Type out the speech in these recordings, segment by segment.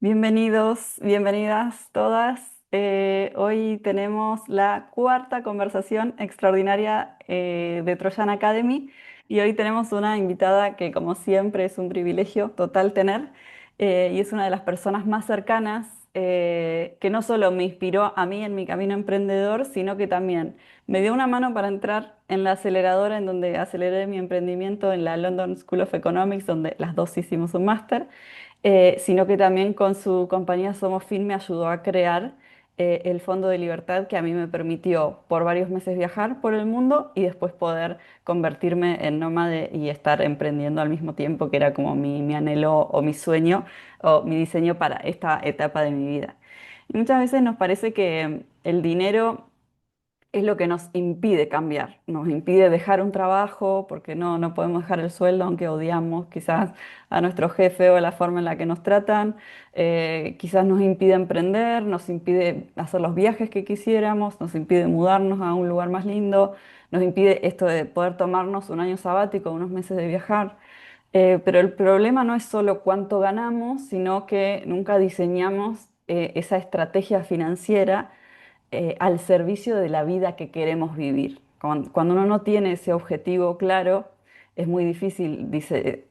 Bienvenidos, bienvenidas todas. Hoy tenemos la cuarta conversación extraordinaria de Trojan Academy y hoy tenemos una invitada que como siempre es un privilegio total tener y es una de las personas más cercanas que no solo me inspiró a mí en mi camino emprendedor, sino que también me dio una mano para entrar en la aceleradora en donde aceleré mi emprendimiento en la London School of Economics, donde las dos hicimos un máster, sino que también con su compañía Somos Fin me ayudó a crear el Fondo de Libertad que a mí me permitió por varios meses viajar por el mundo y después poder convertirme en nómade y estar emprendiendo al mismo tiempo, que era como mi anhelo o mi sueño o mi diseño para esta etapa de mi vida. Y muchas veces nos parece que el dinero es lo que nos impide cambiar, nos impide dejar un trabajo, porque no podemos dejar el sueldo, aunque odiamos quizás a nuestro jefe o la forma en la que nos tratan, quizás nos impide emprender, nos impide hacer los viajes que quisiéramos, nos impide mudarnos a un lugar más lindo, nos impide esto de poder tomarnos un año sabático, unos meses de viajar. Pero el problema no es solo cuánto ganamos, sino que nunca diseñamos esa estrategia financiera al servicio de la vida que queremos vivir. Cuando uno no tiene ese objetivo claro, es muy difícil, dice,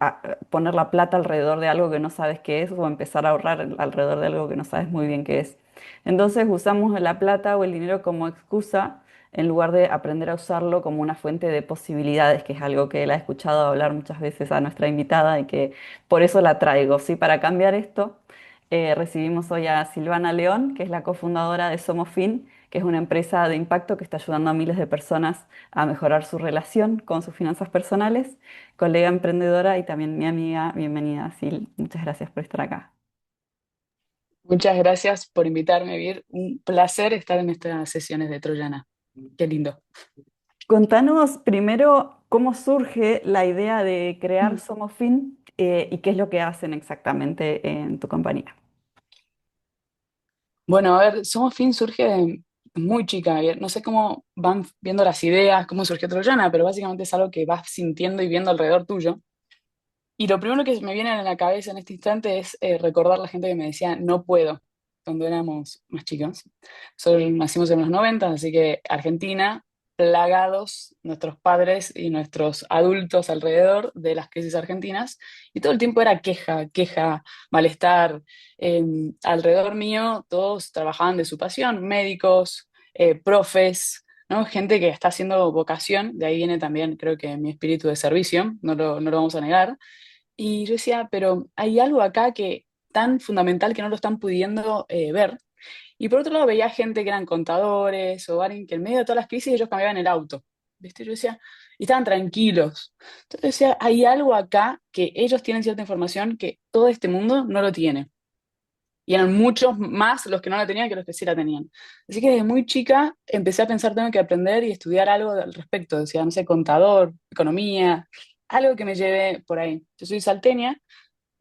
poner la plata alrededor de algo que no sabes qué es o empezar a ahorrar alrededor de algo que no sabes muy bien qué es. Entonces usamos la plata o el dinero como excusa en lugar de aprender a usarlo como una fuente de posibilidades, que es algo que él ha escuchado hablar muchas veces a nuestra invitada y que por eso la traigo, ¿sí? Para cambiar esto, recibimos hoy a Silvana León, que es la cofundadora de Somos Fin, que es una empresa de impacto que está ayudando a miles de personas a mejorar su relación con sus finanzas personales, colega emprendedora y también mi amiga. Bienvenida, Sil. Muchas gracias por estar acá. Muchas gracias por invitarme, Vir. Un placer estar en estas sesiones de Troyana. Qué lindo. Contanos primero cómo surge la idea de crear Somos Fin y qué es lo que hacen exactamente en tu compañía. Bueno, a ver, Somos Fin surge de muy chica. Vir. No sé cómo van viendo las ideas, cómo surgió Troyana, pero básicamente es algo que vas sintiendo y viendo alrededor tuyo. Y lo primero que me viene a la cabeza en este instante es recordar la gente que me decía no puedo cuando éramos más chicos. Nacimos en los 90, así que Argentina, plagados nuestros padres y nuestros adultos alrededor de las crisis argentinas, y todo el tiempo era queja, queja, malestar. Eh, Alrededor mío todos trabajaban de su pasión, médicos, profes, ¿no? Gente que está haciendo vocación, de ahí viene también creo que mi espíritu de servicio, no lo vamos a negar. Y yo decía, pero hay algo acá que tan fundamental que no lo están pudiendo ver. Y por otro lado veía gente que eran contadores o alguien que en medio de todas las crisis ellos cambiaban el auto. ¿Viste? Yo decía, y estaban tranquilos. Entonces decía, hay algo acá que ellos tienen cierta información que todo este mundo no lo tiene. Y eran muchos más los que no la tenían que los que sí la tenían. Así que desde muy chica empecé a pensar, tengo que aprender y estudiar algo al respecto. Decía, no sé, contador, economía, algo que me lleve por ahí. Yo soy salteña,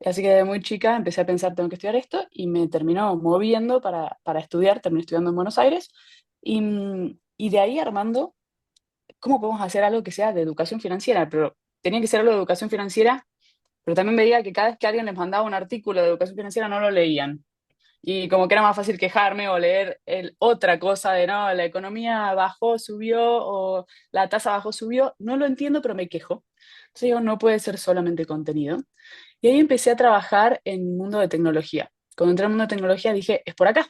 así que desde muy chica empecé a pensar, tengo que estudiar esto, y me terminó moviendo para estudiar, terminé estudiando en Buenos Aires, y de ahí armando, ¿cómo podemos hacer algo que sea de educación financiera? Pero tenía que ser algo de educación financiera, pero también veía que cada vez que alguien les mandaba un artículo de educación financiera no lo leían. Y como que era más fácil quejarme o leer otra cosa de, no, la economía bajó, subió, o la tasa bajó, subió. No lo entiendo, pero me quejo. Entonces digo, no puede ser solamente contenido. Y ahí empecé a trabajar en el mundo de tecnología. Cuando entré al mundo de tecnología dije, es por acá.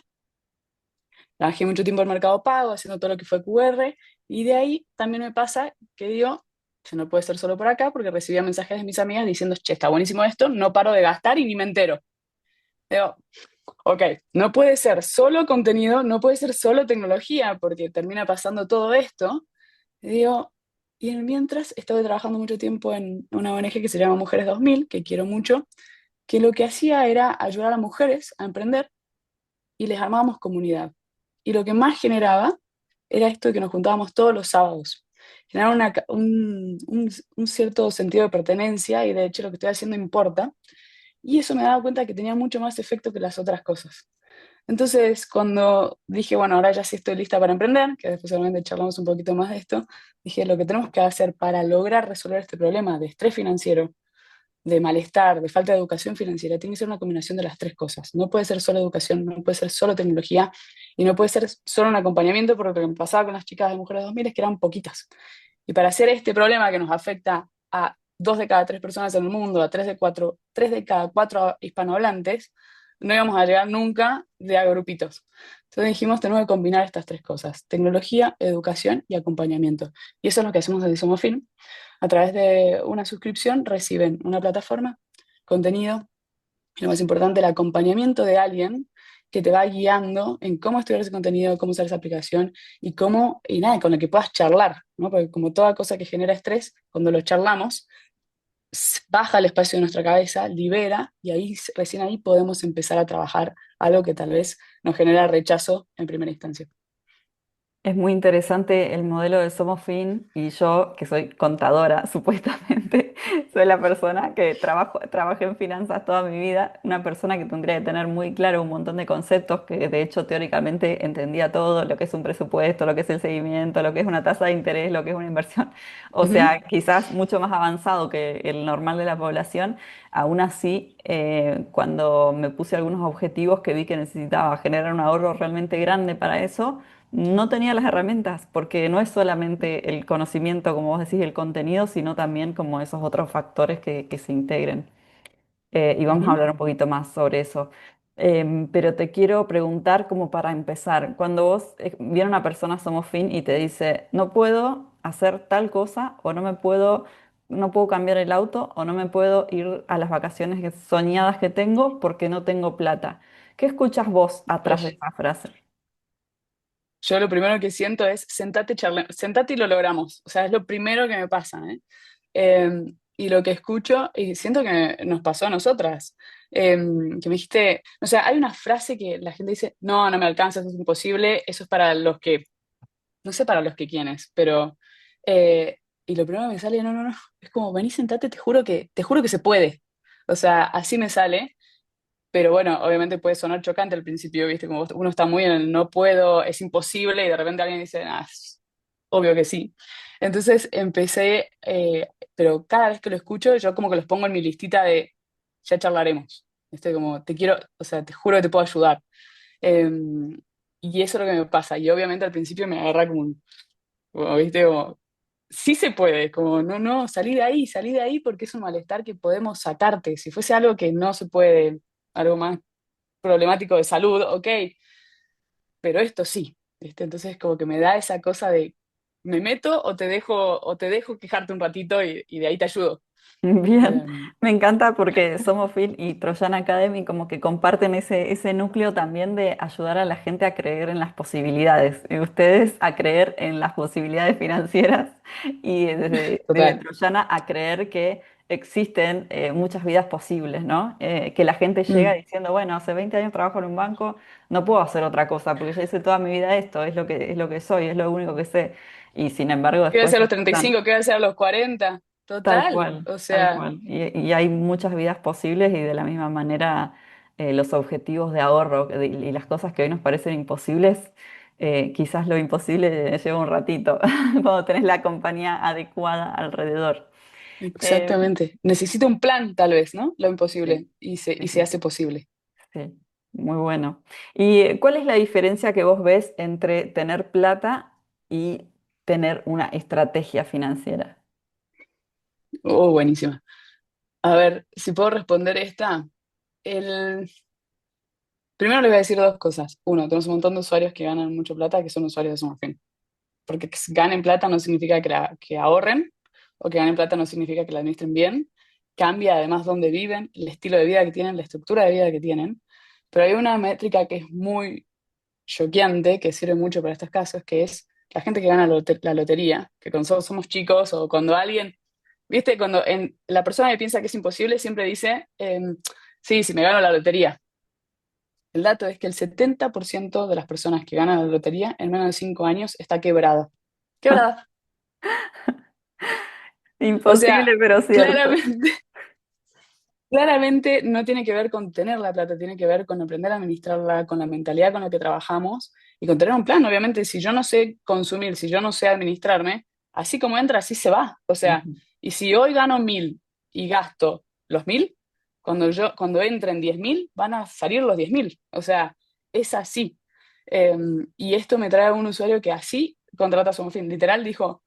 Trabajé mucho tiempo en Mercado Pago, haciendo todo lo que fue QR, y de ahí también me pasa que digo, eso no puede ser solo por acá, porque recibía mensajes de mis amigas diciendo, che, está buenísimo esto, no paro de gastar y ni me entero. Digo, ok, no puede ser solo contenido, no puede ser solo tecnología, porque termina pasando todo esto. Y digo, y en el mientras estuve trabajando mucho tiempo en una ONG que se llama Mujeres 2000, que quiero mucho, que lo que hacía era ayudar a mujeres a emprender y les armábamos comunidad. Y lo que más generaba era esto de que nos juntábamos todos los sábados. Generaba un cierto sentido de pertenencia y de hecho lo que estoy haciendo importa. Y eso me daba cuenta que tenía mucho más efecto que las otras cosas. Entonces, cuando dije, bueno, ahora ya sí estoy lista para emprender, que después seguramente charlamos un poquito más de esto, dije, lo que tenemos que hacer para lograr resolver este problema de estrés financiero, de malestar, de falta de educación financiera, tiene que ser una combinación de las tres cosas. No puede ser solo educación, no puede ser solo tecnología y no puede ser solo un acompañamiento, porque lo que me pasaba con las chicas de Mujeres 2000 es que eran poquitas. Y para hacer este problema que nos afecta a 2 de cada 3 personas en el mundo, a 3 de cada 4 hispanohablantes, no íbamos a llegar nunca de a grupitos. Entonces dijimos, tenemos que combinar estas tres cosas: tecnología, educación y acompañamiento. Y eso es lo que hacemos desde Somofin. A través de una suscripción reciben una plataforma, contenido, y lo más importante, el acompañamiento de alguien que te va guiando en cómo estudiar ese contenido, cómo usar esa aplicación y cómo, y nada, con lo que puedas charlar, ¿no? Porque como toda cosa que genera estrés, cuando lo charlamos, baja el espacio de nuestra cabeza, libera, y ahí, recién ahí podemos empezar a trabajar algo que tal vez nos genera rechazo en primera instancia. Es muy interesante el modelo de Somos Fin y yo, que soy contadora, supuestamente, soy la persona que trabajé en finanzas toda mi vida, una persona que tendría que tener muy claro un montón de conceptos que de hecho teóricamente entendía todo, lo que es un presupuesto, lo que es el seguimiento, lo que es una tasa de interés, lo que es una inversión, o Ujú. sea, quizás mucho más avanzado que el normal de la población. Aún así, cuando me puse algunos objetivos que vi que necesitaba generar un ahorro realmente grande para eso, no tenía las herramientas, porque no es solamente el conocimiento, como vos decís, el contenido, sino también como esos otros factores que se integren. Y vamos a Ujú. hablar un poquito más sobre eso. Pero te quiero preguntar como para empezar, cuando vos viene una persona Somos Fin y te dice, no puedo hacer tal cosa o no puedo cambiar el auto o no me puedo ir a las vacaciones soñadas que tengo porque no tengo plata. ¿Qué escuchas vos atrás de Flash. esa frase? Yo lo primero que siento es sentate, sentate y lo logramos. O sea, es lo primero que me pasa, ¿eh? Y lo que escucho, y siento que nos pasó a nosotras, que me dijiste, o sea, hay una frase que la gente dice, no, no me alcanza, eso es imposible, eso es para los que, no sé para los que quienes, pero, y lo primero que me sale, no, no, no, es como, vení, sentate, te juro que se puede. O sea, así me sale. Pero bueno, obviamente puede sonar chocante al principio, ¿viste? Como uno está muy en el no puedo, es imposible, y de repente alguien dice, ah, es obvio que sí. Entonces empecé, pero cada vez que lo escucho, yo como que los pongo en mi listita de ya charlaremos. Como, te quiero, o sea, te juro que te puedo ayudar. Eh, y eso es lo que me pasa. Y obviamente al principio me agarra como, ¿viste? Como, sí se puede, como, no, no, salí de ahí porque es un malestar que podemos sacarte. Si fuese algo que no se puede, algo más problemático de salud, ok, pero esto sí, ¿viste? Entonces como que me da esa cosa de, me meto o te dejo quejarte un ratito y de ahí te ayudo. Bien, Eh, me encanta porque Somos Fin y Trojan Academy como que comparten ese núcleo también de ayudar a la gente a creer en las posibilidades, y ustedes a creer en las posibilidades financieras y desde total. Trojana a creer que existen muchas vidas posibles, ¿no? Que la gente llega Mm. diciendo, bueno, hace 20 años trabajo en un banco, no puedo hacer otra cosa porque ya hice toda mi vida esto, es lo que soy, es lo único que sé. Y sin embargo ¿Qué va a después ser a los están. 35? ¿Qué va a ser a los 40? Tal Total, cual, o tal sea, cual. Y hay muchas vidas posibles y de la misma manera los objetivos de ahorro y las cosas que hoy nos parecen imposibles, quizás lo imposible lleva un ratito cuando tenés la compañía adecuada alrededor. Eh, exactamente. Necesito un plan, tal vez, ¿no? Lo imposible, sí, y sí, se sí, hace posible. sí, muy bueno. ¿Y cuál es la diferencia que vos ves entre tener plata y tener una estrategia financiera? Oh, buenísima. A ver, si puedo responder esta. El... Primero les voy a decir dos cosas. Uno, tenemos un montón de usuarios que ganan mucho plata que son usuarios de Sumafin. Porque que ganen plata no significa que ahorren, o que ganen plata no significa que la administren bien. Cambia además dónde viven, el estilo de vida que tienen, la estructura de vida que tienen. Pero hay una métrica que es muy choqueante, que sirve mucho para estos casos, que es la gente que gana la lotería, que cuando somos chicos o cuando alguien, viste, cuando la persona que piensa que es imposible siempre dice, sí, si me gano la lotería. El dato es que el 70% de las personas que ganan la lotería en menos de 5 años está quebrada. Quebrada. O sea, Imposible, pero cierto. claramente, claramente no tiene que ver con tener la plata, tiene que ver con aprender a administrarla, con la mentalidad con la que trabajamos y con tener un plan. Obviamente, si yo no sé consumir, si yo no sé administrarme, así como entra, así se va. O sea, Ujú. y si hoy gano 1000 y gasto los 1000, cuando entren 10.000, van a salir los 10.000. O sea, es así. Eh, y esto me trae un usuario que así contrata su fin. Literal dijo,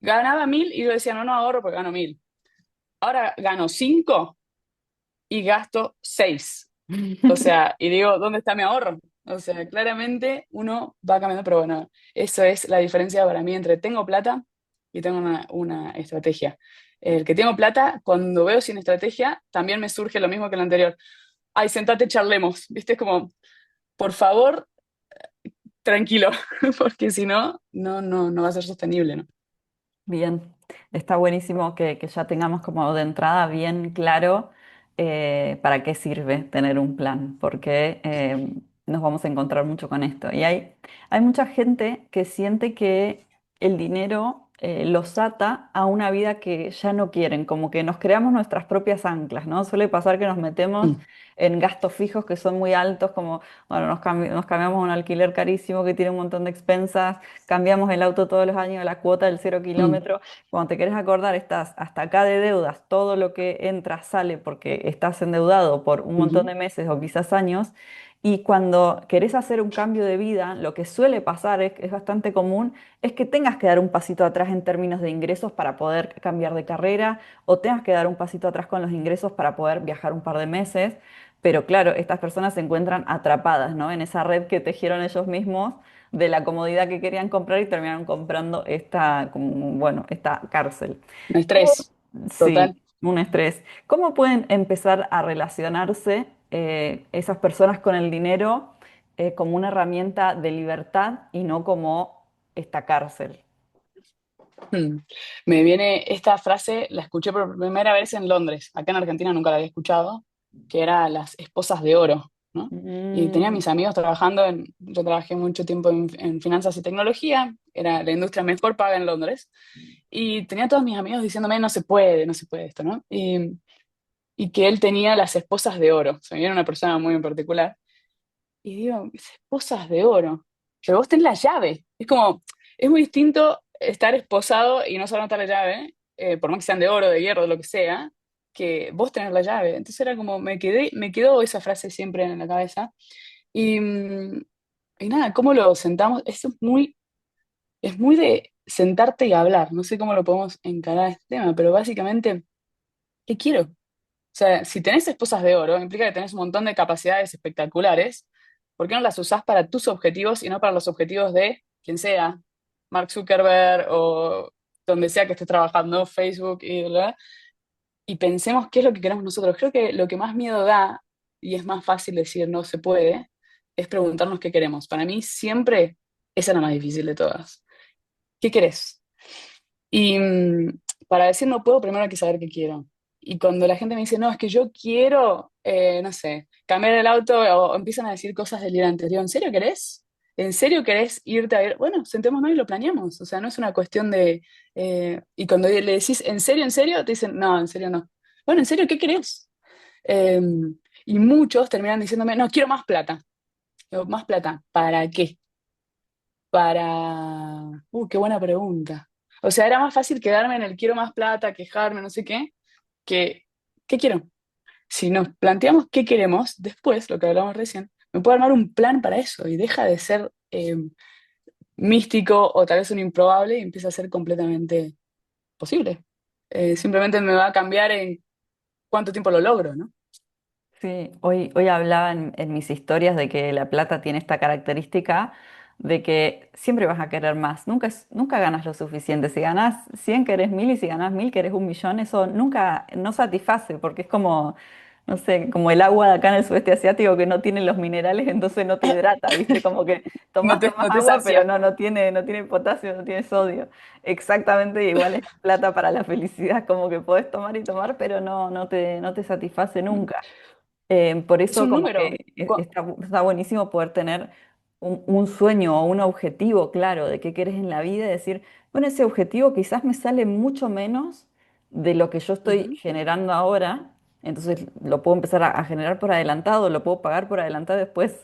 ganaba 1.000 y yo decía, no, no ahorro porque gano 1.000. Ahora gano 5 y gasto 6. O sea, y digo, ¿dónde está mi ahorro? O sea, claramente uno va cambiando, pero bueno, eso es la diferencia para mí entre tengo plata y tengo una estrategia. El que tengo plata, cuando veo sin estrategia, también me surge lo mismo que el anterior. Ay, sentate, charlemos. ¿Viste? Es como, por favor, tranquilo, porque si no, no va a ser sostenible, ¿no? Bien, está buenísimo que ya tengamos como de entrada bien claro para qué sirve tener un plan, porque nos vamos a encontrar mucho con esto. Y hay mucha gente que siente que el dinero los ata a una vida que ya no quieren, como que nos creamos nuestras propias anclas, ¿no? Suele pasar que nos metemos Mm, en gastos fijos que son muy altos, como, bueno, nos cambiamos un alquiler carísimo que tiene un montón de expensas, cambiamos el auto todos los años, la cuota del 0 kilómetro. mm, Cuando te querés acordar, estás hasta acá de deudas, todo lo que entra sale porque estás endeudado por un montón ujú, de meses o quizás años. Y cuando querés hacer un cambio de vida, lo que suele pasar, es bastante común, es que tengas que dar un pasito atrás en términos de ingresos para poder cambiar de carrera o tengas que dar un pasito atrás con los ingresos para poder viajar un par de meses. Pero claro, estas personas se encuentran atrapadas, ¿no? En esa red que tejieron ellos mismos de la comodidad que querían comprar y terminaron comprando esta, como, bueno, esta cárcel. un ¿Cómo? estrés Sí, total. un estrés. ¿Cómo pueden empezar a relacionarse esas personas con el dinero como una herramienta de libertad y no como esta cárcel? Hmm. Me viene esta frase, la escuché por primera vez en Londres, acá en Argentina nunca la había escuchado, que era las esposas de oro, ¿no? Y tenía Mm, mis amigos trabajando yo trabajé mucho tiempo en finanzas y tecnología, era la industria mejor paga en Londres, y tenía todos mis amigos diciéndome, no se puede esto, ¿no? Y que él tenía las esposas de oro, se me viene una persona muy en particular, y digo, esposas de oro. Pero vos tenés la llave. Es como, es muy distinto estar esposado y no solo estar la llave, por más que sean de oro, de hierro, de lo que sea, que vos tener la llave. Entonces era como, me quedó esa frase siempre en la cabeza. Y, y nada, ¿cómo lo sentamos? Eso es muy de sentarte y hablar. No sé cómo lo podemos encarar este tema, pero básicamente, ¿qué quiero? O sea, si tenés esposas de oro, implica que tenés un montón de capacidades espectaculares. ¿Por qué no las usás para tus objetivos y no para los objetivos de quien sea? Mark Zuckerberg o donde sea que estés trabajando, Facebook y bla. Y pensemos qué es lo que queremos nosotros. Creo que lo que más miedo da, y es más fácil decir no se puede, es preguntarnos qué queremos. Para mí siempre esa es la más difícil de todas. ¿Qué querés? Y para decir no puedo, primero hay que saber qué quiero. Y cuando la gente me dice, no, es que yo quiero, no sé, cambiar el auto o empiezan a decir cosas delirantes, digo, ¿en serio querés? ¿En serio querés irte a ir? Bueno, sentémonos y lo planeamos. O sea, no es una cuestión de... y cuando le decís, en serio? Te dicen, no, en serio no. Bueno, ¿en serio qué querés? Eh, y muchos terminan diciéndome, no, quiero más plata. Digo, ¿más plata? ¿Para qué? Para... qué buena pregunta. O sea, era más fácil quedarme en el quiero más plata, quejarme, no sé qué, que ¿qué quiero? Si nos planteamos qué queremos, después, lo que hablamos recién, me puedo armar un plan para eso y deja de ser místico o tal vez un improbable y empieza a ser completamente posible. Simplemente me va a cambiar en cuánto tiempo lo logro, ¿no? sí, hoy hablaba en mis historias de que la plata tiene esta característica de que siempre vas a querer más, nunca ganas lo suficiente. Si ganas 100 querés 1000 y si ganas 1000 querés 1 millón, eso nunca no satisface porque es como, no sé, como el agua de acá en el sudeste asiático que no tiene los minerales, entonces no te hidrata, ¿viste? Como que tomás No te agua, pero sacia. no tiene potasio, no tiene sodio. Exactamente igual es la plata para la felicidad, como que podés tomar y tomar, pero no te satisface nunca. Por Es eso un como número. que está buenísimo poder tener un sueño o un objetivo claro de qué querés en la vida y decir, bueno, ese objetivo quizás me sale mucho menos de lo que yo estoy Ujú, generando ahora, entonces lo puedo empezar a generar por adelantado, lo puedo pagar por adelantado después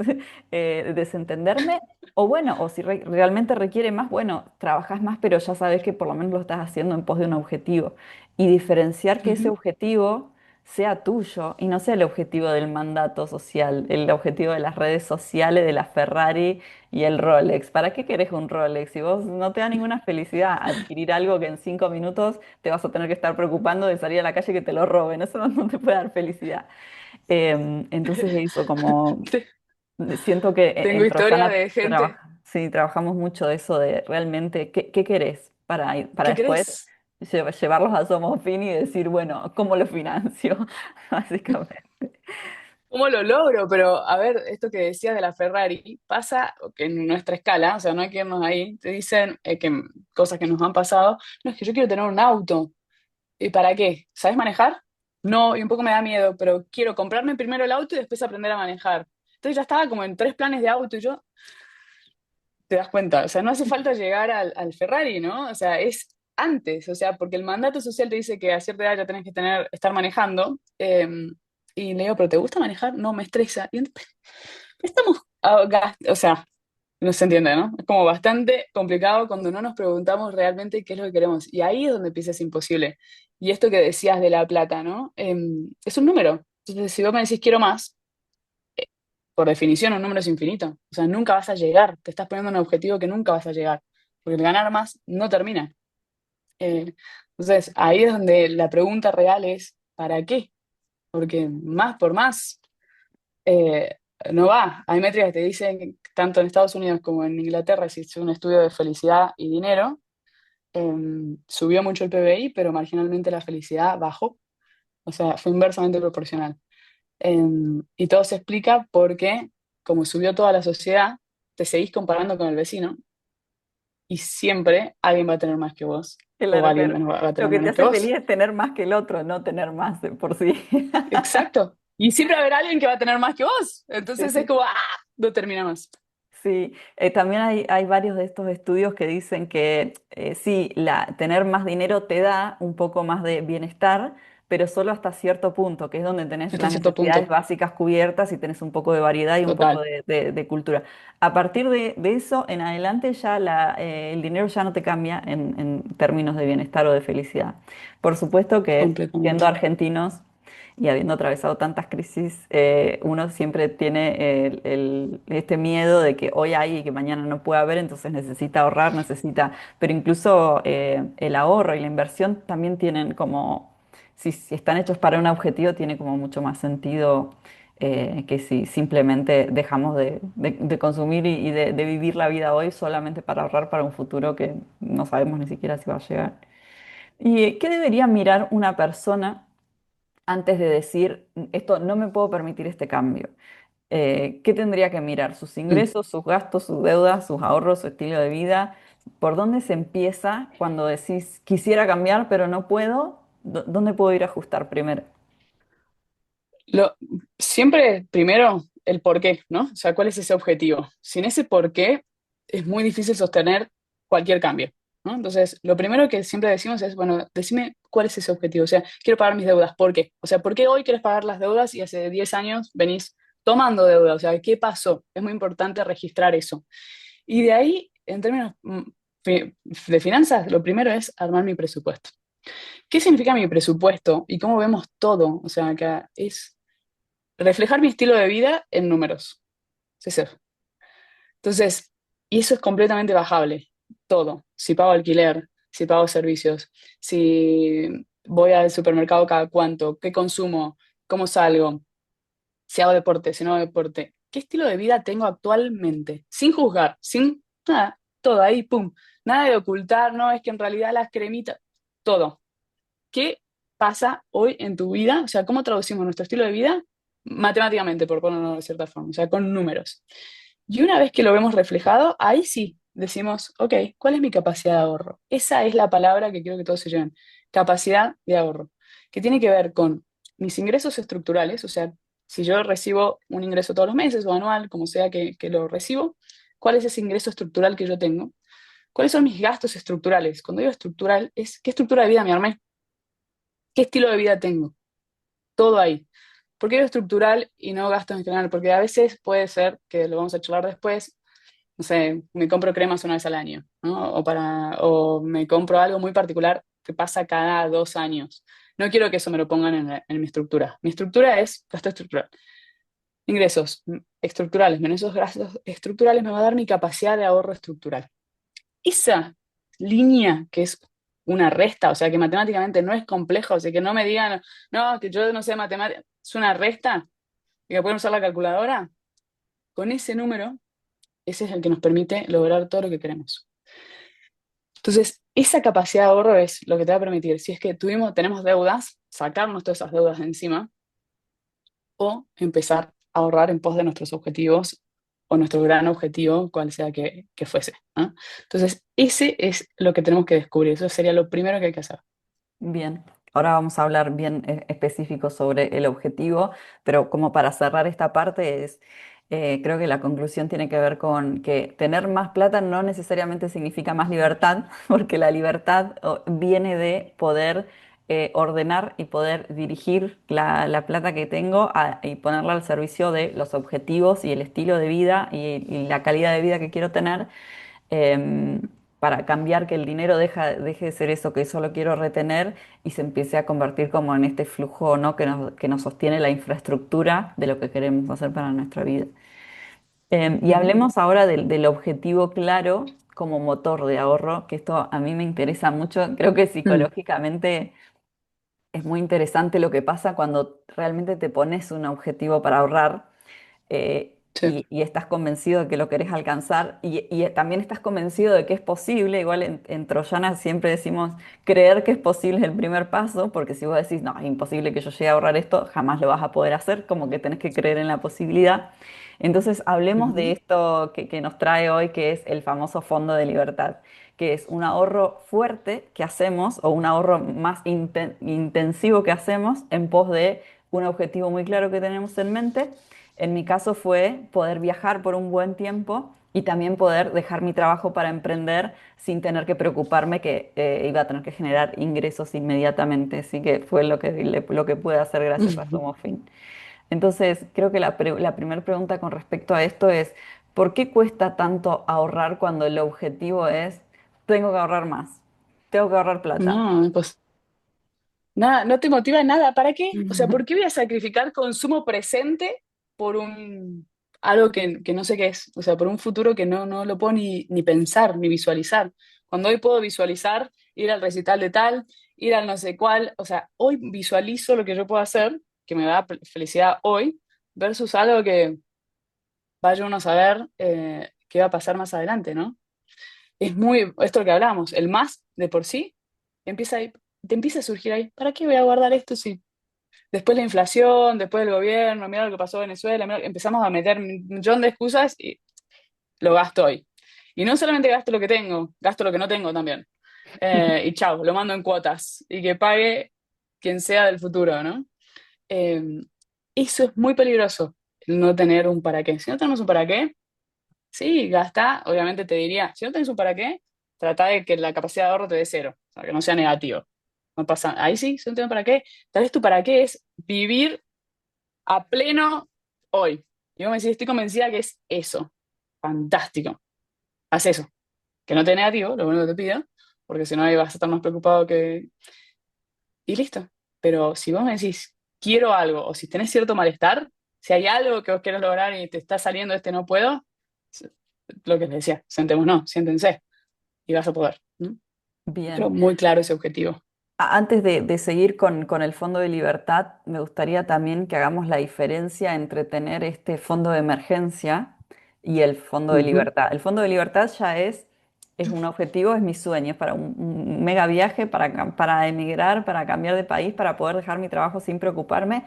desentenderme, o bueno, o si realmente requiere más, bueno, trabajas más, pero ya sabes que por lo menos lo estás haciendo en pos de un objetivo y diferenciar que ese ujú, objetivo sea tuyo y no sea el objetivo del mandato social, el objetivo de las redes sociales, de la Ferrari y el Rolex. ¿Para qué querés un Rolex? Si vos no te da ninguna felicidad adquirir algo que en 5 minutos te vas a tener que estar preocupando de salir a la calle y que te lo roben, eso no te puede dar felicidad. Entonces eso, como Te- siento que Tengo en historia Trojana de gente, sí, trabajamos mucho de eso, de realmente qué querés para ¿qué después crees? llevarlos a Somos Fin y decir, bueno, ¿cómo lo financio? Básicamente. ¿Cómo lo logro? Pero a ver, esto que decías de la Ferrari, pasa que en nuestra escala, o sea, no hay que irnos ahí, te dicen cosas que nos han pasado, no, es que yo quiero tener un auto. ¿Y para qué? ¿Sabes manejar? No, y un poco me da miedo, pero quiero comprarme primero el auto y después aprender a manejar. Entonces ya estaba como en 3 planes de auto y yo, te das cuenta, o sea, no hace falta llegar al Ferrari, ¿no? O sea, es antes, o sea, porque el mandato social te dice que a cierta edad ya tenés que estar manejando, y le digo, ¿pero te gusta manejar? No, me estresa. Y estamos, o sea, no se entiende, ¿no? Es como bastante complicado cuando no nos preguntamos realmente qué es lo que queremos. Y ahí es donde empieza a ser imposible. Y esto que decías de la plata, ¿no? Es un número. Entonces, si vos me decís quiero más, por definición un número es infinito. O sea, nunca vas a llegar. Te estás poniendo un objetivo que nunca vas a llegar. Porque el ganar más no termina. Entonces, ahí es donde la pregunta real es, ¿para qué? Porque más por más eh, no va. Hay métricas que te dicen, tanto en Estados Unidos como en Inglaterra, se hizo un estudio de felicidad y dinero, subió mucho el PBI, pero marginalmente la felicidad bajó. O sea, fue inversamente proporcional. Y todo se explica porque, como subió toda la sociedad, te seguís comparando con el vecino y siempre alguien va a tener más que vos o Claro, alguien claro. va a Lo tener que te menos que hace feliz vos. es tener más que el otro, no tener más de por sí. Exacto. Y siempre va a haber alguien que va a tener más que vos. Sí, Entonces es sí. como, no termina más. Sí, también hay varios de estos estudios que dicen que sí, tener más dinero te da un poco más de bienestar, pero solo hasta cierto punto, que es donde tenés Hasta las cierto necesidades punto. básicas cubiertas y tenés un poco de variedad y un poco Total. de cultura. A partir de eso en adelante ya el dinero ya no te cambia en términos de bienestar o de felicidad. Por supuesto que siendo Completamente. argentinos y habiendo atravesado tantas crisis, uno siempre tiene este miedo de que hoy hay y que mañana no puede haber, entonces necesita ahorrar, pero incluso el ahorro y la inversión también tienen como, si están hechos para un objetivo, tiene como mucho más sentido que si simplemente dejamos de consumir y de vivir la vida hoy solamente para ahorrar para un futuro que no sabemos ni siquiera si va a llegar. ¿Y qué debería mirar una persona antes de decir, esto no me puedo permitir este cambio? ¿Qué tendría que mirar? ¿Sus Mm. ingresos, sus gastos, sus deudas, sus ahorros, su estilo de vida? ¿Por dónde se empieza cuando decís, quisiera cambiar, pero no puedo? ¿Dónde puedo ir a ajustar primero? Lo, siempre primero el por qué, ¿no? O sea, ¿cuál es ese objetivo? Sin ese por qué es muy difícil sostener cualquier cambio, ¿no? Entonces, lo primero que siempre decimos es, bueno, decime cuál es ese objetivo. O sea, quiero pagar mis deudas, ¿por qué? O sea, ¿por qué hoy quieres pagar las deudas y hace 10 años venís tomando deuda? O sea, ¿qué pasó? Es muy importante registrar eso. Y de ahí, en términos de finanzas, lo primero es armar mi presupuesto. ¿Qué significa mi presupuesto y cómo vemos todo? O sea, que es reflejar mi estilo de vida en números. Es eso. Entonces, y eso es completamente bajable. Todo. Si pago alquiler, si pago servicios, si voy al supermercado cada cuánto, qué consumo, cómo salgo, si hago deporte, si no hago deporte. ¿Qué estilo de vida tengo actualmente? Sin juzgar, sin nada, todo ahí, pum. Nada de ocultar, no, es que en realidad las cremitas, todo. ¿Qué pasa hoy en tu vida? O sea, ¿cómo traducimos nuestro estilo de vida? Matemáticamente, por ponerlo de cierta forma, o sea, con números. Y una vez que lo vemos reflejado, ahí sí decimos, ok, ¿cuál es mi capacidad de ahorro? Esa es la palabra que quiero que todos se lleven, capacidad de ahorro, que tiene que ver con mis ingresos estructurales, o sea, si yo recibo un ingreso todos los meses o anual, como sea que lo recibo, ¿cuál es ese ingreso estructural que yo tengo? ¿Cuáles son mis gastos estructurales? Cuando digo estructural, es qué estructura de vida me armé, qué estilo de vida tengo, todo ahí. ¿Por qué lo estructural y no gastos en general? Porque a veces puede ser, que lo vamos a charlar después, no sé, me compro cremas una vez al año, ¿no? O me compro algo muy particular que pasa cada 2 años. no quiero que eso me lo pongan en mi estructura. Mi estructura es gasto estructural. Ingresos estructurales menos esos gastos estructurales me va a dar mi capacidad de ahorro estructural. Esa línea que es una resta, o sea, que matemáticamente no es compleja, o sea, que no me digan, no, que yo no sé matemáticas, es una resta y que pueden usar la calculadora, con ese número, ese es el que nos permite lograr todo lo que queremos. Entonces, esa capacidad de ahorro es lo que te va a permitir, si es que tenemos deudas, sacarnos todas esas deudas de encima o empezar a ahorrar en pos de nuestros objetivos o nuestro gran objetivo, cual sea que fuese, ¿no? Entonces, ese es lo que tenemos que descubrir, eso sería lo primero que hay que hacer. Bien, ahora vamos a hablar bien específico sobre el objetivo, pero como para cerrar esta parte creo que la conclusión tiene que ver con que tener más plata no necesariamente significa más libertad, porque la libertad viene de poder ordenar y poder dirigir la plata que tengo y ponerla al servicio de los objetivos y el estilo de vida y la calidad de vida que quiero tener em, para cambiar que el dinero deje de ser eso que solo quiero retener y se empiece a convertir como en este flujo, ¿no? que nos sostiene la infraestructura de lo que queremos hacer para nuestra vida. Y Ujú. hablemos ahora del objetivo claro como motor de ahorro, que esto a mí me interesa mucho. Creo que Mm, psicológicamente es muy interesante lo que pasa cuando realmente te pones un objetivo para ahorrar sí. y estás convencido de que lo querés alcanzar y también estás convencido de que es posible. Igual en Troyana siempre decimos creer que es posible es el primer paso, porque si vos decís, no, es imposible que yo llegue a ahorrar esto, jamás lo vas a poder hacer, como que tenés que creer en la posibilidad. Entonces, hablemos de Ujú. esto que nos trae hoy, que es el famoso Fondo de Libertad, que es un ahorro fuerte que hacemos o un ahorro más intensivo que hacemos en pos de un objetivo muy claro que tenemos en mente. En mi caso fue poder viajar por un buen tiempo y también poder dejar mi trabajo para emprender sin tener que preocuparme que iba a tener que generar ingresos inmediatamente. Así que fue lo que pude hacer gracias a Ujú. Somofin. Entonces, creo que la primera pregunta con respecto a esto es, ¿por qué cuesta tanto ahorrar cuando el objetivo es, tengo que ahorrar más, tengo que ahorrar plata? No, pues nada, no te motiva nada. ¿Para qué? O sea, ¿por qué voy a sacrificar consumo presente por algo que no sé qué es? O sea, por un futuro que no lo puedo ni pensar, ni visualizar. Cuando hoy puedo visualizar ir al recital de tal, ir al no sé cuál, o sea, hoy visualizo lo que yo puedo hacer, que me da felicidad hoy, versus algo que vaya uno a saber qué va a pasar más adelante, ¿no? Es muy, esto que hablamos, el más de por sí empieza ahí, te empieza a surgir ahí, ¿para qué voy a guardar esto si después la inflación, después el gobierno, mira lo que pasó en Venezuela, empezamos a meter un millón de excusas y lo gasto hoy? Y no solamente gasto lo que tengo, gasto lo que no tengo también. Y chao, lo mando en cuotas y que pague quien sea del futuro, ¿no? Eh, Eso es muy peligroso, el no tener un para qué. Si no tenemos un para qué, sí, gasta, obviamente te diría, si no tenés un para qué, trata de que la capacidad de ahorro te dé cero, o sea, que no sea negativo. No pasa, ahí sí, si no tenés para qué, tal vez tu para qué es vivir a pleno hoy. Y vos me decís, estoy convencida que es eso. Fantástico. Haz eso. Que no te dé negativo, lo único que te pido, porque si no ahí vas a estar más preocupado que... Y listo. Pero si vos me decís, quiero algo, o si tenés cierto malestar, si hay algo que vos querés lograr y te está saliendo este no puedo, lo que les decía, sentémonos, siéntense y vas a poder, ¿no? Creo Bien. muy claro ese objetivo. Antes de seguir con el Fondo de Libertad, me gustaría también que hagamos la diferencia entre tener este fondo de emergencia y el Fondo de Ujú, Libertad. El Fondo de Libertad ya es un objetivo, es mi sueño, es para un mega viaje, para emigrar, para cambiar de país, para poder dejar mi trabajo sin preocuparme.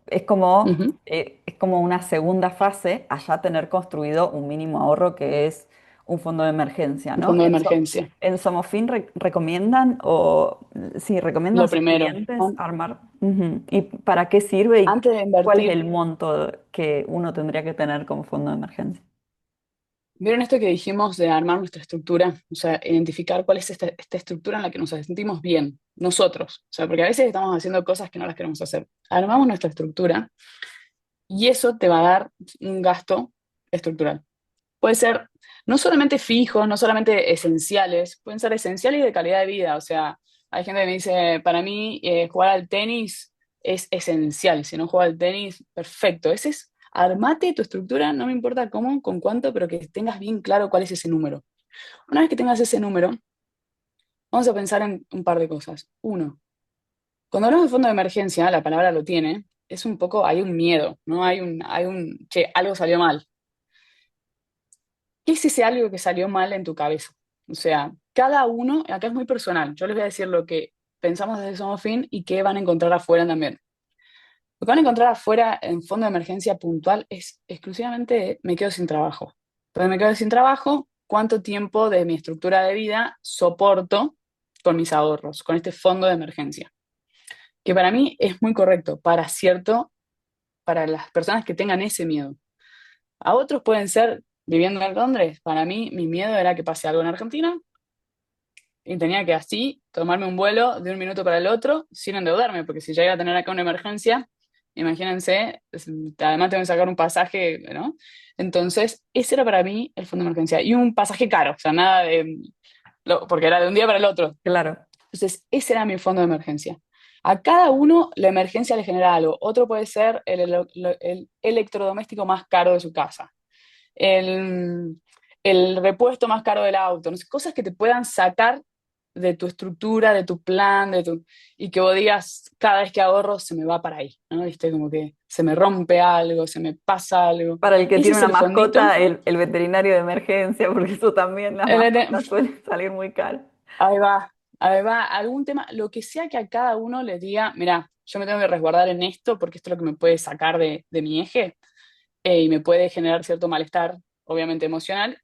ujú. Es como una segunda fase, allá tener construido un mínimo ahorro que es un fondo de emergencia, Un ¿no? fondo de emergencia. En Somofin recomiendan o sí, recomiendan a Lo sus primero. clientes armar. Ujú. ¿Y para qué sirve y Antes de cuál es invertir, el monto que uno tendría que tener como fondo de emergencia? ¿vieron esto que dijimos de armar nuestra estructura? O sea, identificar cuál es esta estructura en la que nos sentimos bien, nosotros. O sea, porque a veces estamos haciendo cosas que no las queremos hacer. Armamos nuestra estructura y eso te va a dar un gasto estructural. Puede ser no solamente fijos, no solamente esenciales, pueden ser esenciales y de calidad de vida. O sea, Hay gente que me dice, para mí jugar al tenis es esencial. Si no juega al tenis, perfecto. Ese es, armate tu estructura, no me importa cómo, con cuánto, pero que tengas bien claro cuál es ese número. Una vez que tengas ese número, vamos a pensar en un par de cosas. Uno, cuando hablamos de fondo de emergencia, la palabra lo tiene, es un poco, hay un miedo, ¿no? Che, algo salió mal. ¿Qué es ese algo que salió mal en tu cabeza? O sea, cada uno, acá es muy personal. Yo les voy a decir lo que pensamos desde Somos Fin y qué van a encontrar afuera también. Lo que van a encontrar afuera en fondo de emergencia puntual es exclusivamente me quedo sin trabajo. Entonces me quedo sin trabajo, ¿cuánto tiempo de mi estructura de vida soporto con mis ahorros, con este fondo de emergencia? Que para mí es muy correcto, para las personas que tengan ese miedo. A otros pueden ser viviendo en Londres. Para mí, mi miedo era que pase algo en Argentina y tenía que así tomarme un vuelo de un minuto para el otro sin endeudarme, porque si llega a tener acá una emergencia, imagínense, además tengo que sacar un pasaje, ¿no? Entonces, ese era para mí el fondo de emergencia. Y un pasaje caro, o sea, nada de, porque era de un día para el otro. Claro. Entonces, ese era mi fondo de emergencia. A cada uno la emergencia le genera algo. Otro puede ser el electrodoméstico más caro de su casa, el, el repuesto más caro del auto, no sé, cosas que te puedan sacar de tu estructura, de tu plan, y que vos digas, cada vez que ahorro se me va para ahí, ¿no? ¿Viste? Como que se me rompe algo, se me pasa algo. Para el que Ese tiene es una el fondito. mascota, el veterinario de emergencia, porque eso también las El- mascotas suelen salir muy caras. Ahí va, ahí va, algún tema, lo que sea que a cada uno le diga, mira, yo me tengo que resguardar en esto porque esto es lo que me puede sacar de mi eje y me puede generar cierto malestar, obviamente emocional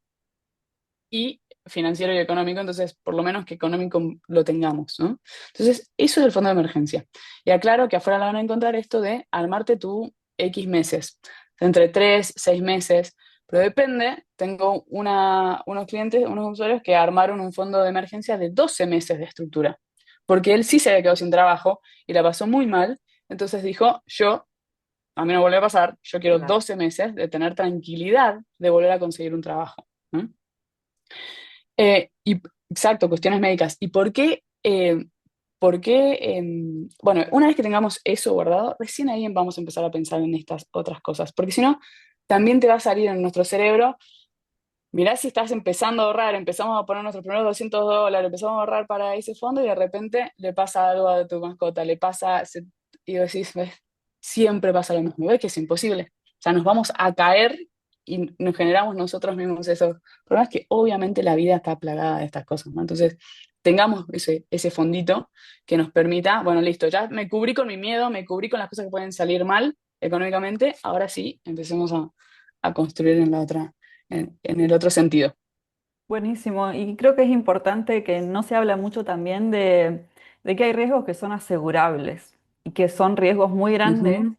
y financiero y económico, entonces por lo menos que económico lo tengamos, ¿no? Entonces, eso es el fondo de emergencia. Y aclaro que afuera la van a encontrar esto de armarte tu X meses, entre 3 6 meses, pero depende, tengo unos clientes, unos usuarios que armaron un fondo de emergencia de 12 meses de estructura, porque él sí se había quedado sin trabajo y la pasó muy mal, entonces dijo, a mí no vuelve a pasar, yo quiero Claro. 12 meses de tener tranquilidad de volver a conseguir un trabajo. ¿No? Exacto, cuestiones médicas. ¿Y por qué? Bueno, una vez que tengamos eso guardado, recién ahí vamos a empezar a pensar en estas otras cosas, porque si no, también te va a salir en nuestro cerebro, mirá si estás empezando a ahorrar, empezamos a poner nuestros primeros $200, empezamos a ahorrar para ese fondo y de repente le pasa algo a tu mascota, y decís, "¿Ves? Siempre pasa lo mismo, ves que es imposible. O sea, nos vamos a caer y nos generamos nosotros mismos esos problemas que obviamente la vida está plagada de estas cosas, ¿no? Entonces, tengamos ese fondito que nos permita, bueno, listo, ya me cubrí con mi miedo, me cubrí con las cosas que pueden salir mal económicamente, ahora sí, empecemos a construir en la otra en el otro sentido. Buenísimo. Y creo que es importante que no se habla mucho también de que hay riesgos que son asegurables y que son riesgos muy grandes, Ujú.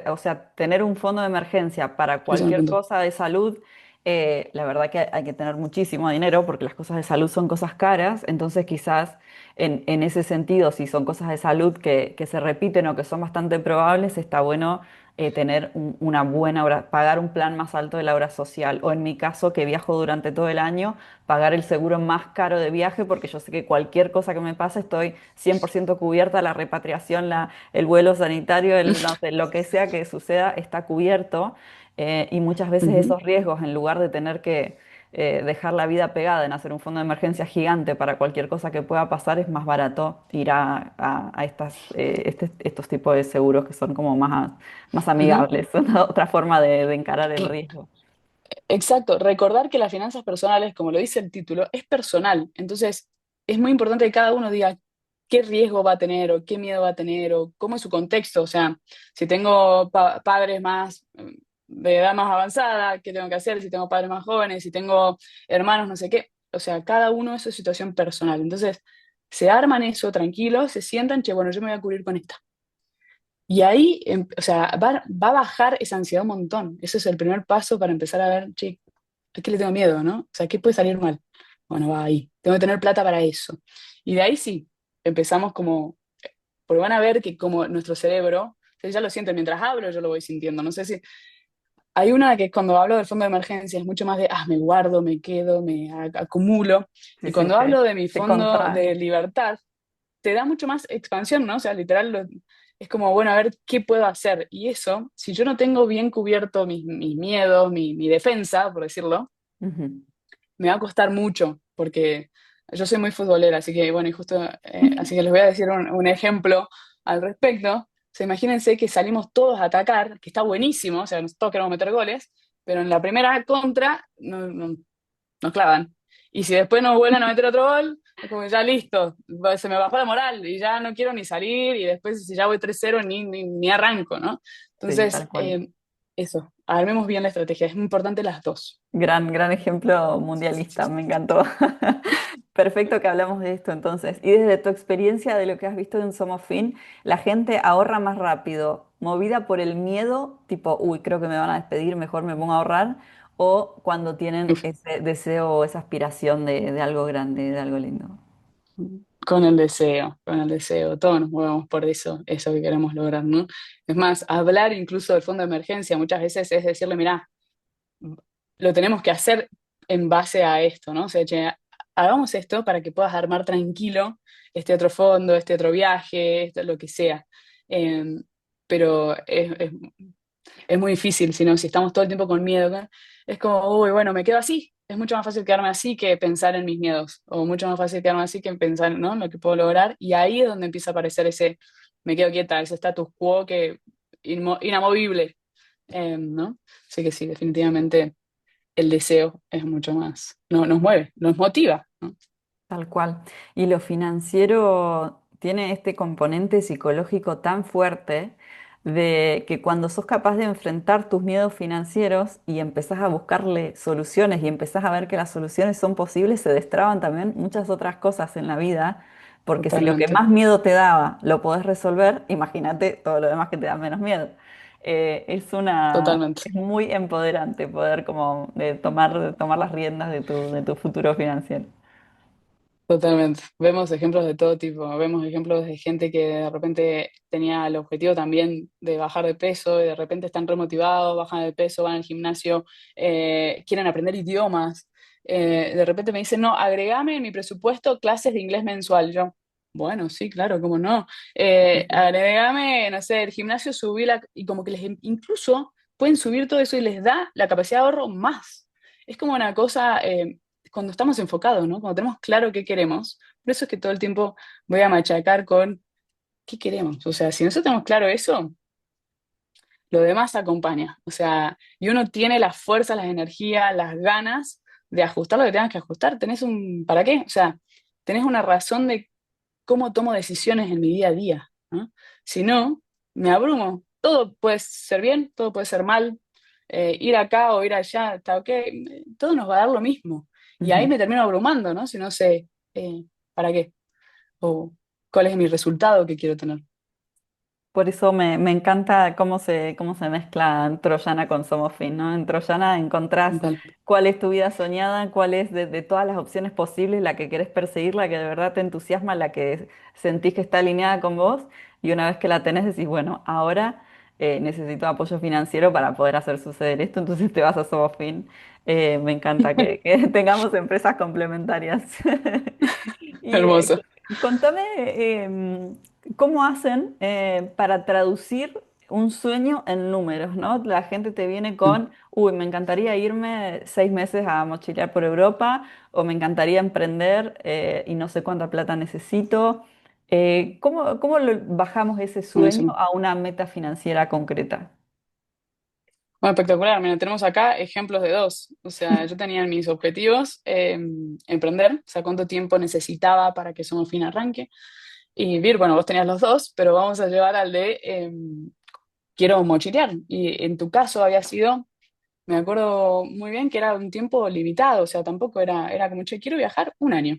o sea, tener un fondo de emergencia para Ese es el cualquier punto. cosa de salud, la verdad que hay que tener muchísimo dinero porque las cosas de salud son cosas caras, entonces quizás en ese sentido, si son cosas de salud que se repiten o que son bastante probables, está bueno tener una buena obra, pagar un plan más alto de la obra social. O en mi caso, que viajo durante todo el año, pagar el seguro más caro de viaje, porque yo sé que cualquier cosa que me pase estoy 100% cubierta, la repatriación, el vuelo sanitario, no sé, lo que sea que suceda está cubierto. Y muchas veces Ujú. esos riesgos, en lugar de tener que dejar la vida pegada en hacer un fondo de emergencia gigante para cualquier cosa que pueda pasar, es más barato ir a estos tipos de seguros que son como más Ujú. amigables, otra forma de encarar el riesgo. Exacto, recordar que las finanzas personales, como lo dice el título, es personal. Entonces, es muy importante que cada uno diga qué riesgo va a tener o qué miedo va a tener o cómo es su contexto. O sea, si tengo padres más de edad más avanzada, ¿qué tengo que hacer? Si tengo padres más jóvenes, si tengo hermanos, no sé qué. O sea, cada uno es su situación personal. Entonces, se arman eso tranquilos, se sientan, che, bueno, yo me voy a cubrir con esta. Y ahí, o sea, va a bajar esa ansiedad un montón. Ese es el primer paso para empezar a ver, che, ¿a qué le tengo miedo, no? O sea, ¿qué puede salir mal? Bueno, va ahí. Tengo que tener plata para eso. Y de ahí sí, empezamos como, porque van a ver que como nuestro cerebro, ustedes ya lo sienten mientras hablo, yo lo voy sintiendo. No sé si, Hay una que cuando hablo del fondo de emergencia es mucho más de, me guardo, me quedo, acumulo. Sí, Y sí, cuando hablo de mi te fondo contrae. de libertad, te da mucho más expansión, ¿no? O sea, literal, es como, bueno, a ver qué puedo hacer. Y eso, si yo no tengo bien cubierto mis miedos, mi defensa, por decirlo, Ujú. me va a costar mucho, porque yo soy muy futbolera, así que, bueno, y justo, así que les voy a decir un ejemplo al respecto. O sea, imagínense que salimos todos a atacar, que está buenísimo, o sea, todos queremos meter goles, pero en la primera contra nos clavan. Y si después nos vuelven a meter otro gol, es como que ya listo, se me bajó la moral y ya no quiero ni salir y después si ya voy 3-0 ni arranco, ¿no? Sí, Entonces, tal cual. eso, armemos bien la estrategia, es muy importante las dos. Gran ejemplo mundialista, me encantó. Perfecto que hablamos de esto entonces. Y desde tu experiencia de lo que has visto en Somofin, ¿la gente ahorra más rápido, movida por el miedo, tipo, uy, creo que me van a despedir, mejor me pongo a ahorrar? ¿O cuando tienen Uf, ese deseo o esa aspiración de algo grande, de algo lindo? con el deseo, todos nos movemos por eso que queremos lograr, ¿no? Es más, hablar incluso del fondo de emergencia muchas veces es decirle, mirá, lo tenemos que hacer en base a esto, ¿no? O sea, che, hagamos esto para que puedas armar tranquilo este otro fondo, este otro viaje, esto, lo que sea. Eh, pero es muy difícil, si estamos todo el tiempo con miedo, ¿no? Es como, uy, bueno, me quedo así. Es mucho más fácil quedarme así que pensar en mis miedos, o mucho más fácil quedarme así que pensar, ¿no? En lo que puedo lograr. Y ahí es donde empieza a aparecer ese, me quedo quieta, ese status quo que inamovible, ¿no? Así que sí, definitivamente el deseo es mucho más, no, nos mueve, nos motiva, ¿no? Tal cual. Y lo financiero tiene este componente psicológico tan fuerte de que cuando sos capaz de enfrentar tus miedos financieros y empezás a buscarle soluciones y empezás a ver que las soluciones son posibles, se destraban también muchas otras cosas en la vida, porque si lo que Totalmente, más miedo te daba lo podés resolver, imagínate todo lo demás que te da menos miedo. totalmente, Es muy empoderante poder como tomar las riendas de tu futuro financiero. totalmente. Vemos ejemplos de todo tipo, vemos ejemplos de gente que de repente tenía el objetivo también de bajar de peso y de repente están remotivados, bajan de peso, van al gimnasio, quieren aprender idiomas. De repente me dicen, no, agregame en mi presupuesto clases de inglés mensual. Yo, bueno, sí, claro, cómo no. Agregame, no sé, el gimnasio subí y como que incluso pueden subir todo eso y les da la capacidad de ahorro más. Es como una cosa, cuando estamos enfocados, ¿no? Cuando tenemos claro qué queremos. Por eso es que todo el tiempo voy a machacar con qué queremos. O sea, si nosotros tenemos claro eso, lo demás acompaña. O sea, y uno tiene la fuerza, las energías, las ganas de ajustar lo que tengas que ajustar. Tenés un, ¿para qué? O sea, tenés una razón de cómo tomo decisiones en mi día a día, ¿no? Si no, me abrumo. Todo puede ser bien, todo puede ser mal. Ir acá o ir allá, está ok. Todo nos va a dar lo mismo. Y ahí Ujú. me termino abrumando, ¿no? Si no sé para qué o cuál es mi resultado que quiero tener. Por eso me encanta cómo se mezcla Troyana con Somofin, ¿no? En Troyana encontrás Total, cuál es tu vida soñada, cuál es de todas las opciones posibles la que querés perseguir, la que de verdad te entusiasma, la que sentís que está alineada con vos. Y una vez que la tenés, decís, bueno, ahora necesito apoyo financiero para poder hacer suceder esto, entonces te vas a Somofin. Me encanta que tengamos empresas complementarias. Y hermoso. contame, ¿cómo hacen para traducir un sueño en números, ¿no? La gente te viene Mm. con, uy, me encantaría irme 6 meses a mochilear por Europa, o me encantaría emprender y no sé cuánta plata necesito. ¿Cómo bajamos ese sueño Buenísimo. a una meta financiera concreta? Bueno, espectacular. Mira, tenemos acá ejemplos de dos. O sea, yo tenía en mis objetivos emprender, o sea, cuánto tiempo necesitaba para que Somos Fin arranque. Y Vir, bueno, vos tenías los dos, pero vamos a llevar al de quiero mochilear. Y en tu caso había sido, me acuerdo muy bien que era un tiempo limitado, o sea, tampoco era como, che, quiero viajar un año.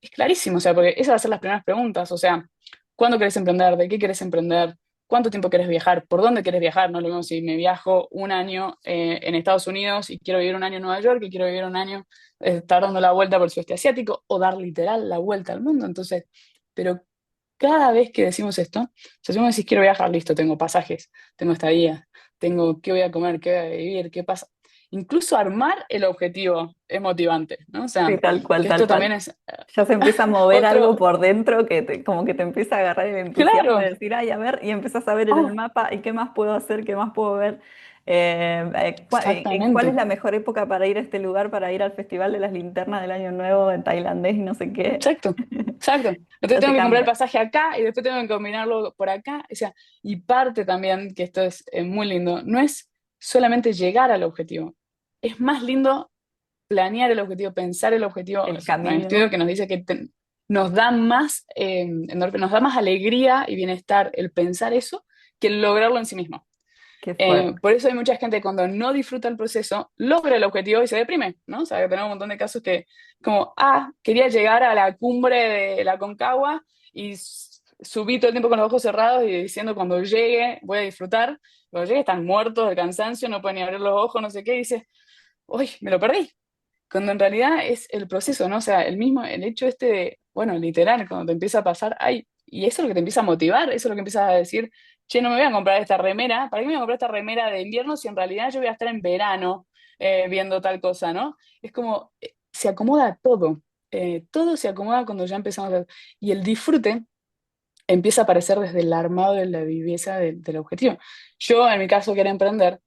Es clarísimo, o sea, porque esas van a ser las primeras preguntas, o sea, ¿cuándo querés emprender? ¿De qué querés emprender? ¿Cuánto tiempo querés viajar? ¿Por dónde querés viajar? No es lo mismo si me viajo un año en Estados Unidos y quiero vivir un año en Nueva York y quiero vivir un año estar dando la vuelta por el sudeste asiático o dar literal la vuelta al mundo. Entonces, pero cada vez que decimos esto, o sea, si vos me decís quiero viajar, listo, tengo pasajes, tengo estadía, tengo, qué voy a comer, qué voy a vivir, qué pasa. Incluso armar el objetivo es motivante, ¿no? O Sí, sea, tal cual, que tal esto también cual. es Ya se empieza a mover algo otro, por dentro que como que te empieza a agarrar el entusiasmo de claro, decir, ay, a ver, y empiezas a ver en el ah, mapa, ¿y qué más puedo hacer? ¿Qué más puedo ver? ¿Cuál es exactamente. la mejor época para ir a este lugar, para ir al Festival de las Linternas del Año Nuevo en tailandés y no sé qué? Exacto, exacto. Entonces Ya te tengo que comprar el cambia. pasaje acá y después tengo que combinarlo por acá. O sea, y parte también, que esto es muy lindo, no es solamente llegar al objetivo, es más lindo planear el objetivo, pensar el objetivo. El Hay un estudio camino, que nos dice que nos da más, nos da más alegría y bienestar el pensar eso que el lograrlo en sí mismo. qué fuerte. Por eso hay mucha gente cuando no disfruta el proceso, logra el objetivo y se deprime, ¿no? O sea, que tenemos un montón de casos que, como, quería llegar a la cumbre de la Concagua y subí todo el tiempo con los ojos cerrados y diciendo cuando llegue voy a disfrutar. Cuando llegue están muertos de cansancio, no pueden ni abrir los ojos, no sé qué, y dices, uy, me lo perdí. Cuando en realidad es el proceso, ¿no? O sea, el mismo, el hecho este de, bueno, literal, cuando te empieza a pasar, ay, y eso es lo que te empieza a motivar, eso es lo que empiezas a decir, che, no me voy a comprar esta remera, ¿para qué me voy a comprar esta remera de invierno si en realidad yo voy a estar en verano viendo tal cosa, ¿no? Es como, se acomoda todo, todo se acomoda cuando ya empezamos a... Y el disfrute empieza a aparecer desde el armado de la viveza del objetivo. Yo, en mi caso, quería emprender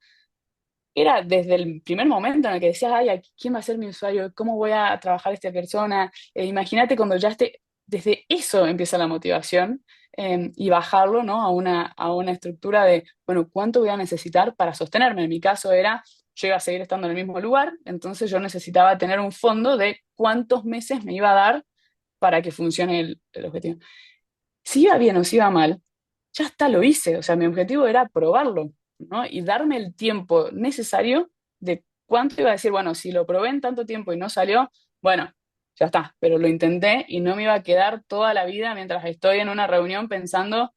era desde el primer momento en el que decías, ay, ¿quién va a ser mi usuario? ¿Cómo voy a trabajar esta persona? Imagínate cuando ya esté, desde eso empieza la motivación y bajarlo, ¿no? A una estructura de, bueno, ¿cuánto voy a necesitar para sostenerme? En mi caso era, yo iba a seguir estando en el mismo lugar, entonces yo necesitaba tener un fondo de cuántos meses me iba a dar para que funcione el objetivo. Si iba bien o si iba mal, ya está, lo hice. O sea, mi objetivo era probarlo, ¿no? Y darme el tiempo necesario de cuánto iba a decir, bueno, si lo probé en tanto tiempo y no salió, bueno, ya está, pero lo intenté y no me iba a quedar toda la vida mientras estoy en una reunión pensando,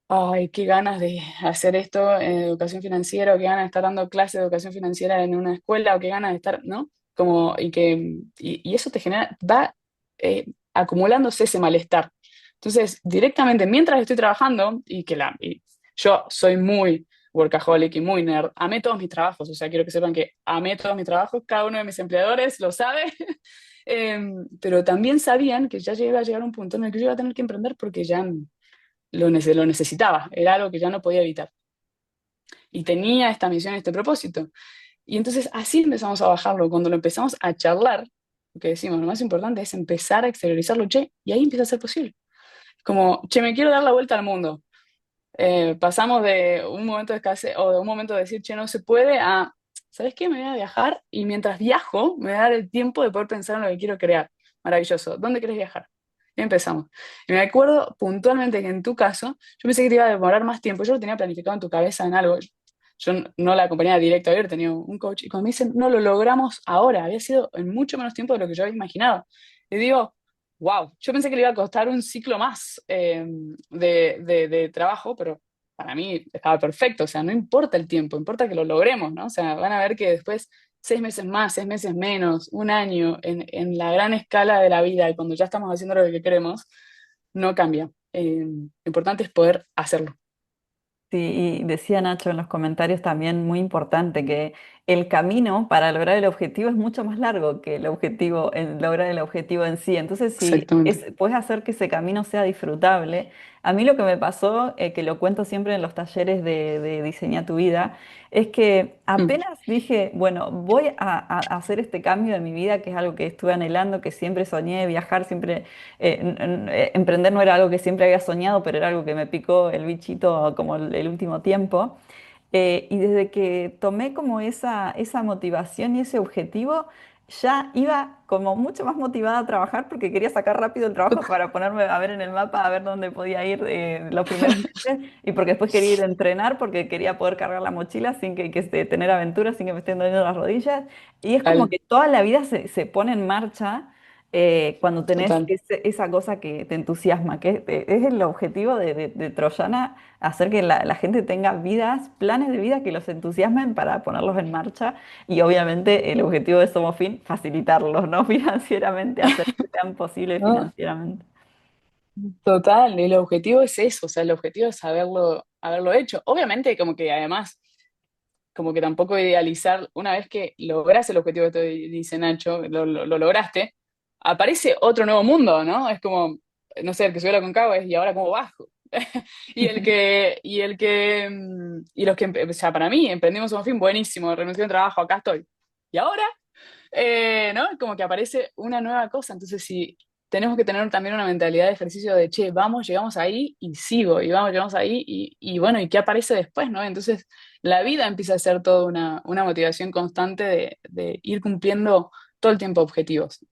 ay, qué ganas de hacer esto en educación financiera, o qué ganas de estar dando clases de educación financiera en una escuela, o qué ganas de estar, ¿no? Como, y eso te genera, va acumulándose ese malestar. Entonces, directamente, mientras estoy trabajando, y yo soy muy workaholic y muy nerd, amé todos mis trabajos, o sea, quiero que sepan que amé todos mis trabajos, cada uno de mis empleadores lo sabe, pero también sabían que ya iba a llegar un punto en el que yo iba a tener que emprender porque ya lo necesitaba, era algo que ya no podía evitar. Y tenía esta misión, este propósito. Y entonces así empezamos a bajarlo. Cuando lo empezamos a charlar, lo que decimos, lo más importante es empezar a exteriorizarlo, che, y ahí empieza a ser posible. Como, che, me quiero dar la vuelta al mundo. Pasamos de un momento de escasez o de un momento de decir, che, no se puede, a, ¿sabes qué? Me voy a viajar y mientras viajo me voy a dar el tiempo de poder pensar en lo que quiero crear. Maravilloso. ¿Dónde querés viajar? Y empezamos. Y me acuerdo puntualmente que en tu caso, yo pensé que te iba a demorar más tiempo. Yo lo tenía planificado en tu cabeza en algo. Yo no la acompañaba directo, había tenido un coach. Y cuando me dicen, no lo logramos ahora, había sido en mucho menos tiempo de lo que yo había imaginado. Y digo, wow, yo pensé que le iba a costar un ciclo más de trabajo, pero para mí estaba perfecto. O sea, no importa el tiempo, importa que lo logremos, ¿no? O sea, van a ver que después 6 meses más, 6 meses menos, un año, en la gran escala de la vida y cuando ya estamos haciendo lo que queremos, no cambia. Lo importante es poder hacerlo. Sí, y decía Nacho en los comentarios también muy importante que el camino para lograr el objetivo es mucho más largo que el objetivo, en lograr el objetivo en sí. Entonces, si Exactamente. puedes hacer que ese camino sea disfrutable, a mí lo que me pasó, que lo cuento siempre en los talleres de Diseña tu vida, es que Mm, apenas dije, bueno, voy a hacer este cambio de mi vida, que es algo que estuve anhelando, que siempre soñé, viajar, siempre emprender no era algo que siempre había soñado, pero era algo que me picó el bichito como el último tiempo. Y desde que tomé como esa motivación y ese objetivo, ya iba como mucho más motivada a trabajar porque quería sacar rápido el trabajo para ponerme a ver en el mapa, a ver dónde podía ir los primeros meses y porque después quería ir a entrenar porque quería poder cargar la mochila sin tener aventuras, sin que me estén doliendo las rodillas. Y es como Total, que toda la vida se pone en marcha cuando tenés total. esa cosa que te entusiasma, que es el objetivo de Troyana, hacer que la gente tenga vidas, planes de vida que los entusiasmen para ponerlos en marcha y obviamente el objetivo de Somos Fin, facilitarlos, ¿no? Financieramente, hacer que sean posibles No, financieramente. total, el objetivo es eso, o sea, el objetivo es haberlo hecho. Obviamente, como que además como que tampoco idealizar, una vez que logras el objetivo que te dice Nacho, lo lograste, aparece otro nuevo mundo, ¿no? Es como, no sé, el que subió la Concagua es, ¿y ahora cómo bajo? Y los que, o sea, para mí, emprendimos un fin buenísimo, renuncié a un trabajo, acá estoy. ¿Y ahora? ¿No? Como que aparece una nueva cosa. Entonces, si tenemos que tener también una mentalidad de ejercicio de, che, vamos, llegamos ahí y sigo, y vamos, llegamos ahí y bueno, ¿y qué aparece después, no? Entonces, la vida empieza a ser toda una motivación constante de ir cumpliendo todo el tiempo objetivos.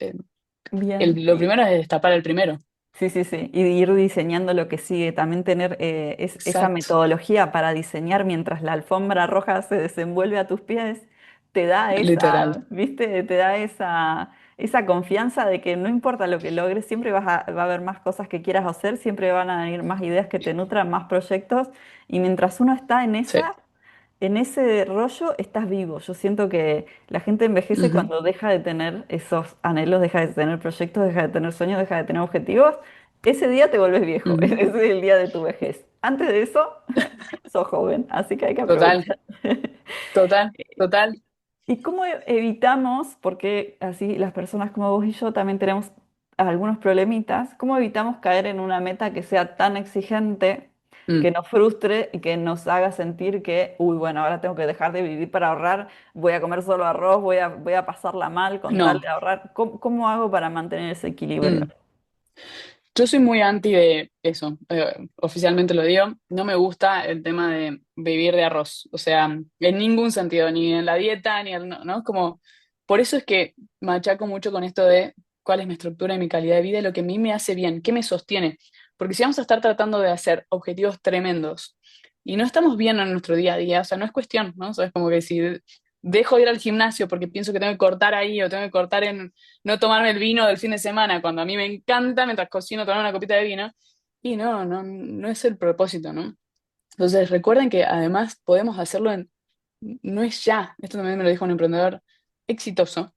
Bien, Lo primero es destapar el primero. sí, sí, sí. Y de ir diseñando lo que sigue. También tener esa Exacto, metodología para diseñar mientras la alfombra roja se desenvuelve a tus pies, te da literal. esa, ¿viste? Te da esa confianza de que no importa lo que logres, siempre va a haber más cosas que quieras hacer, siempre van a venir más ideas que te nutran, más proyectos. Y mientras uno está Sí. en ese rollo estás vivo. Yo siento que la gente envejece Ujú, cuando deja de tener esos anhelos, deja de tener proyectos, deja de tener sueños, deja de tener objetivos. Ese día te vuelves viejo, ujú. ese es el día de tu vejez. Antes de eso, sos joven, así que hay que Total, aprovechar. total, total. ¿Y cómo evitamos, porque así las personas como vos y yo también tenemos algunos problemitas, cómo evitamos caer en una meta que sea tan exigente, que Mm. nos frustre y que nos haga sentir que, uy, bueno, ahora tengo que dejar de vivir para ahorrar, voy a comer solo arroz, voy a pasarla mal con tal No. de ahorrar? ¿Cómo hago para mantener ese equilibrio? Mm. Yo soy muy anti de eso, oficialmente lo digo, no me gusta el tema de vivir de arroz, o sea, en ningún sentido, ni en la dieta, ni en, no, ¿no? Como, por eso es que machaco mucho con esto de cuál es mi estructura y mi calidad de vida y lo que a mí me hace bien, qué me sostiene, porque si vamos a estar tratando de hacer objetivos tremendos y no estamos bien en nuestro día a día, o sea, no es cuestión, ¿no? O sea, es como que si dejo de ir al gimnasio porque pienso que tengo que cortar ahí o tengo que cortar en no tomarme el vino del fin de semana, cuando a mí me encanta mientras cocino tomar una copita de vino, y no es el propósito, ¿no? Entonces recuerden que además podemos hacerlo no es ya, esto también me lo dijo un emprendedor exitoso,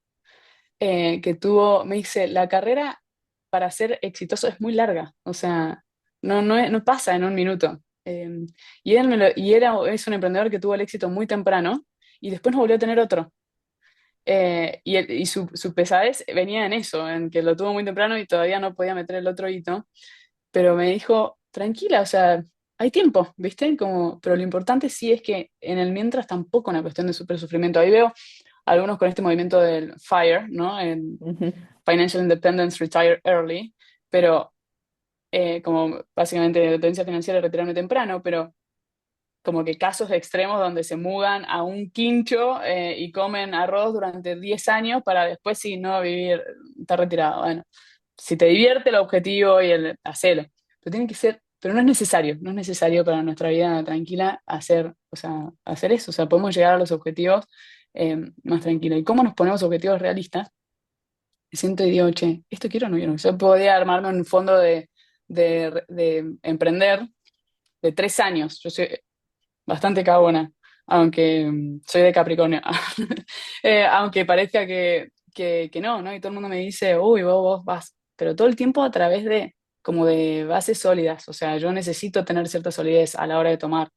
me dice, la carrera para ser exitoso es muy larga, o sea, no pasa en un minuto. Y él es un emprendedor que tuvo el éxito muy temprano y después no volvió a tener otro. Y su pesadez venía en eso, en que lo tuvo muy temprano y todavía no podía meter el otro hito, pero me dijo, tranquila, o sea, hay tiempo, ¿viste? Como, pero lo importante sí es que en el mientras tampoco una cuestión de super sufrimiento. Ahí veo algunos con este movimiento del FIRE, ¿no? En Ujú, Financial Independence, Retire Early, pero como básicamente independencia financiera, retirarme temprano, pero como que casos extremos donde se mudan a un quincho y comen arroz durante 10 años para después, si no, vivir, estar retirado. Bueno, si te divierte el objetivo y el hacelo, pero tiene que ser, pero no es necesario para nuestra vida tranquila hacer, o sea, hacer eso, o sea, podemos llegar a los objetivos más tranquilo. ¿Y cómo nos ponemos objetivos realistas? Me siento y digo, che, ¿esto quiero o no quiero? Yo podía armarme un fondo de emprender de 3 años. Yo soy bastante cagona, aunque soy de Capricornio. Aunque parezca que no, ¿no? Y todo el mundo me dice, uy, vos vas, pero todo el tiempo a través de, como de bases sólidas, o sea, yo necesito tener cierta solidez a la hora de tomar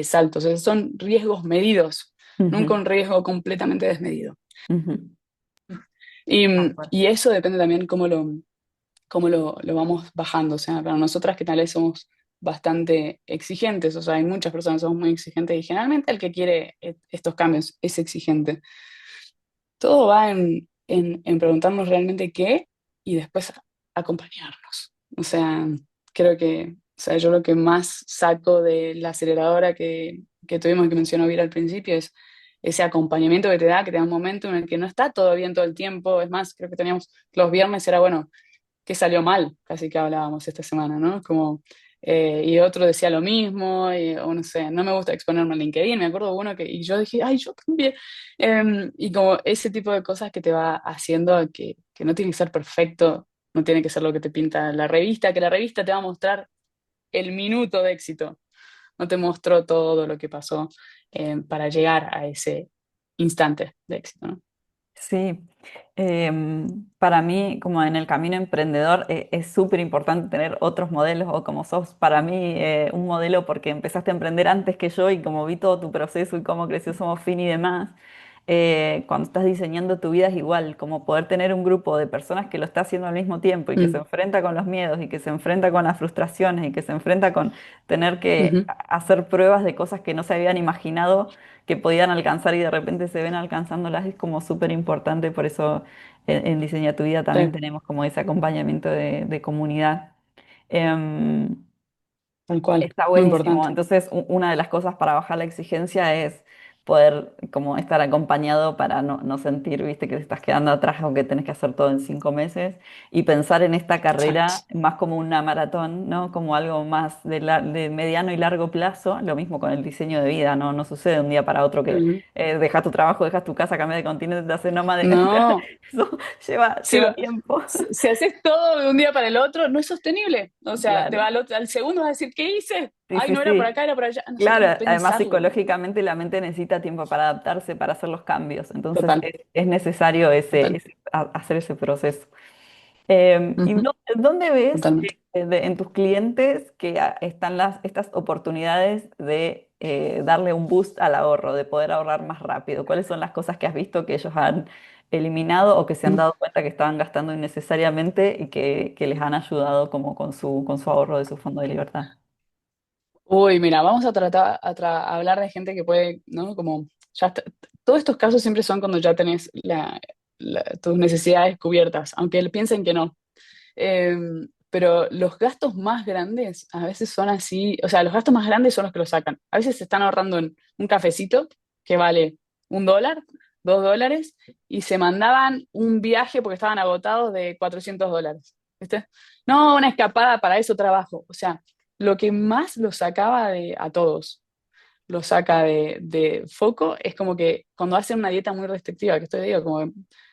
saltos. Esos son riesgos medidos, nunca ujú, un riesgo completamente desmedido. ujú. Tal cual. Y eso depende también cómo lo vamos bajando. O sea, para nosotras que tal vez somos bastante exigentes, o sea, hay muchas personas que somos muy exigentes y generalmente el que quiere estos cambios es exigente. Todo va en preguntarnos realmente qué y después acompañarnos. O sea, creo que, o sea, yo lo que más saco de la aceleradora que tuvimos que mencionó Vira al principio es ese acompañamiento que te da un momento en el que no está todo bien todo el tiempo. Es más, creo que teníamos los viernes, era bueno, que salió mal, casi que hablábamos esta semana, ¿no? Como, y otro decía lo mismo, o no sé, no me gusta exponerme en LinkedIn, me acuerdo uno y yo dije, ay, yo también. Y como ese tipo de cosas que te va haciendo que no tiene que ser perfecto, no tiene que ser lo que te pinta la revista, que la revista te va a mostrar el minuto de éxito, no te mostró todo lo que pasó para llegar a ese instante de éxito, ¿no? Sí, para mí, como en el camino emprendedor, es súper importante tener otros modelos o como sos para mí un modelo porque empezaste a emprender antes que yo y como vi todo tu proceso y cómo creció Somos Fin y demás, cuando estás diseñando tu vida es igual, como poder tener un grupo de personas que lo está haciendo al mismo tiempo y que se Mm, enfrenta con los miedos y que se enfrenta con las frustraciones y que se enfrenta con tener que ujú, hacer pruebas de cosas que no se habían imaginado que podían alcanzar y de repente se ven alcanzándolas, es como súper importante, por eso en Diseña tu Vida también sí, tenemos como ese acompañamiento de comunidad. Em, tal cual, Está muy buenísimo. importante. Entonces, una de las cosas para bajar la exigencia es poder como estar acompañado para no sentir, viste, que te estás quedando atrás o que tenés que hacer todo en 5 meses y pensar en esta Exacto. carrera más como una maratón, ¿no? Como algo más de mediano y largo plazo. Lo mismo con el diseño de vida, ¿no? No sucede de un día para otro que Ujú. dejas tu trabajo, dejas tu casa, cambias de continente, te haces nómade. No, Eso si, lleva tiempo. si haces todo de un día para el otro, no es sostenible. O sea, te va Claro. al segundo vas a decir, ¿qué hice? Sí, Ay, sí, no era por sí. acá, era por allá. No sé Claro, qué, además pensarlo. psicológicamente la mente necesita tiempo para adaptarse, para hacer los cambios, entonces Total, es necesario total. hacer ese proceso. ¿Y Ujú, dónde ves totalmente. en tus clientes que están estas oportunidades de darle un boost al ahorro, de poder ahorrar más rápido? ¿Cuáles son las cosas que has visto que ellos han eliminado o que se han Mm. dado cuenta que estaban gastando innecesariamente y que les han ayudado como con su ahorro de su fondo de libertad? Uy, mira, vamos a tratar a hablar de gente que puede, ¿no? Como ya todos estos casos siempre son cuando ya tenés tus necesidades cubiertas, aunque piensen que no. Eh, pero los gastos más grandes a veces son así, o sea, los gastos más grandes son los que los sacan. A veces se están ahorrando en un cafecito que vale $1, $2, y se mandaban un viaje porque estaban agotados de $400. ¿Viste? No, una escapada, para eso trabajo. O sea, lo que más los sacaba a todos, los saca de foco, es como que cuando hacen una dieta muy restrictiva, que estoy digo,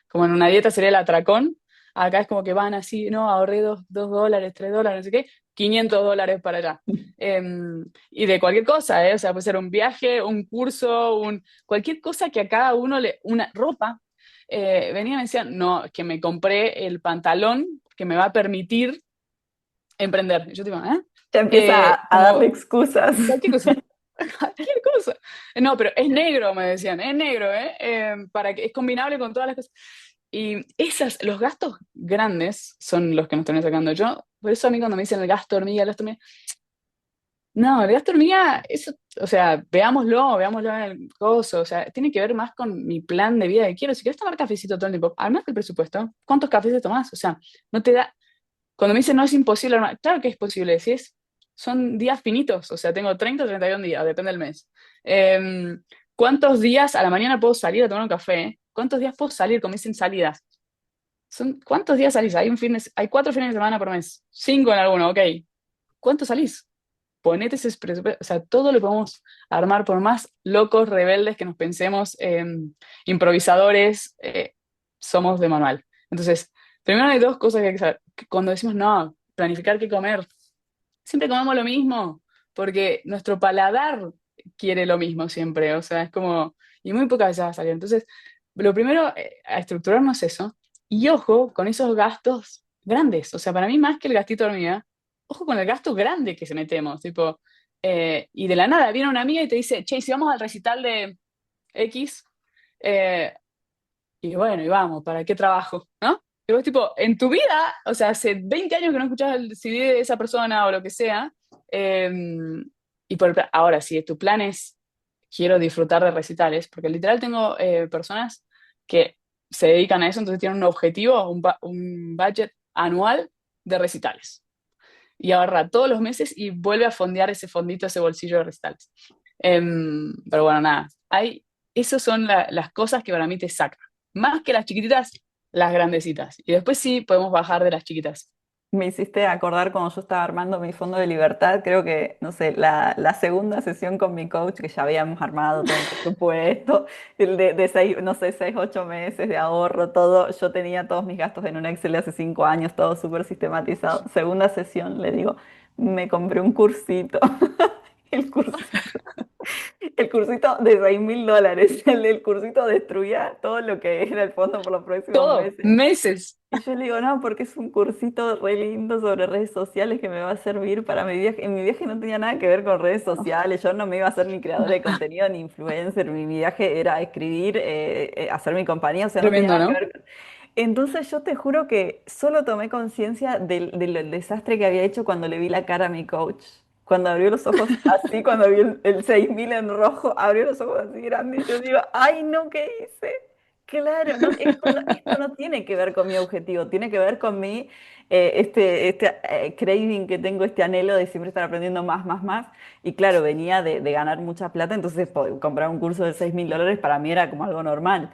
como en una dieta sería el atracón, acá es como que van así, no, ahorré $2, $3, no sé qué, $500 para allá. Y de cualquier cosa, ¿eh? O sea, puede ser un viaje, un curso, cualquier cosa que a cada uno una ropa. Venían y me decían, no, que me compré el pantalón que me va a permitir emprender. Y yo digo, ¿eh? Ya empieza a darle Como excusas. cualquier cosa. Cualquier cosa. No, pero es negro, me decían, es negro, ¿eh? Para que es combinable con todas las cosas. Y los gastos grandes son los que nos terminan sacando. Yo, por eso a mí cuando me dicen el gasto hormiga, no, el gasto hormiga, eso, o sea, veámoslo en el coso, o sea, tiene que ver más con mi plan de vida que quiero. Si quieres tomar cafecito todo el tiempo, además del presupuesto, ¿cuántos cafés te tomás? O sea, no te da, cuando me dicen no es imposible, claro que es posible, si son días finitos, o sea, tengo 30 o 31 días, depende del mes. Eh, ¿Cuántos días a la mañana puedo salir a tomar un café? ¿Cuántos días puedo salir? Como dicen salidas. ¿Cuántos días salís? Hay 4 fines de semana por mes, 5 en alguno, ok. ¿Cuántos salís? Ponete ese presupuesto, o sea, todo lo podemos armar por más locos, rebeldes que nos pensemos, improvisadores, somos de manual. Entonces, primero hay dos cosas que hay que saber. Que cuando decimos no, planificar qué comer, siempre comemos lo mismo, porque nuestro paladar quiere lo mismo siempre, o sea, es como, y muy pocas veces va a salir. Entonces, lo primero, a estructurarnos eso, y ojo con esos gastos grandes, o sea, para mí más que el gastito de hormiga, ojo con el gasto grande que se metemos, tipo, y de la nada viene una amiga y te dice, che, si vamos al recital de X, eh, y bueno, y vamos, ¿para qué trabajo? ¿No? Y vos, tipo, en tu vida, o sea, hace 20 años que no escuchás el CD de esa persona o lo que sea, eh, ahora, si tu plan es, quiero disfrutar de recitales, porque literal tengo personas que se dedican a eso, entonces tienen un objetivo, un budget anual de recitales. Y ahorra todos los meses y vuelve a fondear ese fondito, ese bolsillo de recitales. Pero bueno, nada, esas son las cosas que para mí te sacan. Más que las chiquititas, las grandecitas. Y después sí podemos bajar de las chiquitas. Me hiciste acordar cuando yo estaba armando mi fondo de libertad, creo que, no sé, la segunda sesión con mi coach, que ya habíamos armado todo un presupuesto, el de 6, no sé, 6, 8 meses de ahorro, todo, yo tenía todos mis gastos en un Excel de hace 5 años, todo súper sistematizado. Segunda sesión, le digo, me compré un cursito. el cursito. El cursito de $6.000, el cursito destruía todo lo que era el fondo por los próximos Todo, meses. meses. Y yo le digo, no, porque es un cursito re lindo sobre redes sociales que me va a servir para mi viaje. En mi viaje no tenía nada que ver con redes sociales, yo no me iba a hacer ni creadora de contenido ni influencer, mi viaje era escribir, hacer mi compañía, o sea, no tenía Tremendo, nada que ¿no? ver. Entonces yo te juro que solo tomé conciencia del desastre que había hecho cuando le vi la cara a mi coach. Cuando abrió los ojos así, cuando vi el 6.000 en rojo, abrió los ojos así grandes y yo digo, ay no, ¿qué hice? Claro, no, esto no tiene que ver con mi objetivo, tiene que ver con mi craving que tengo, este anhelo de siempre estar aprendiendo más, más, más. Y claro, venía de ganar mucha plata, entonces comprar un curso de $6.000 para mí era como algo normal.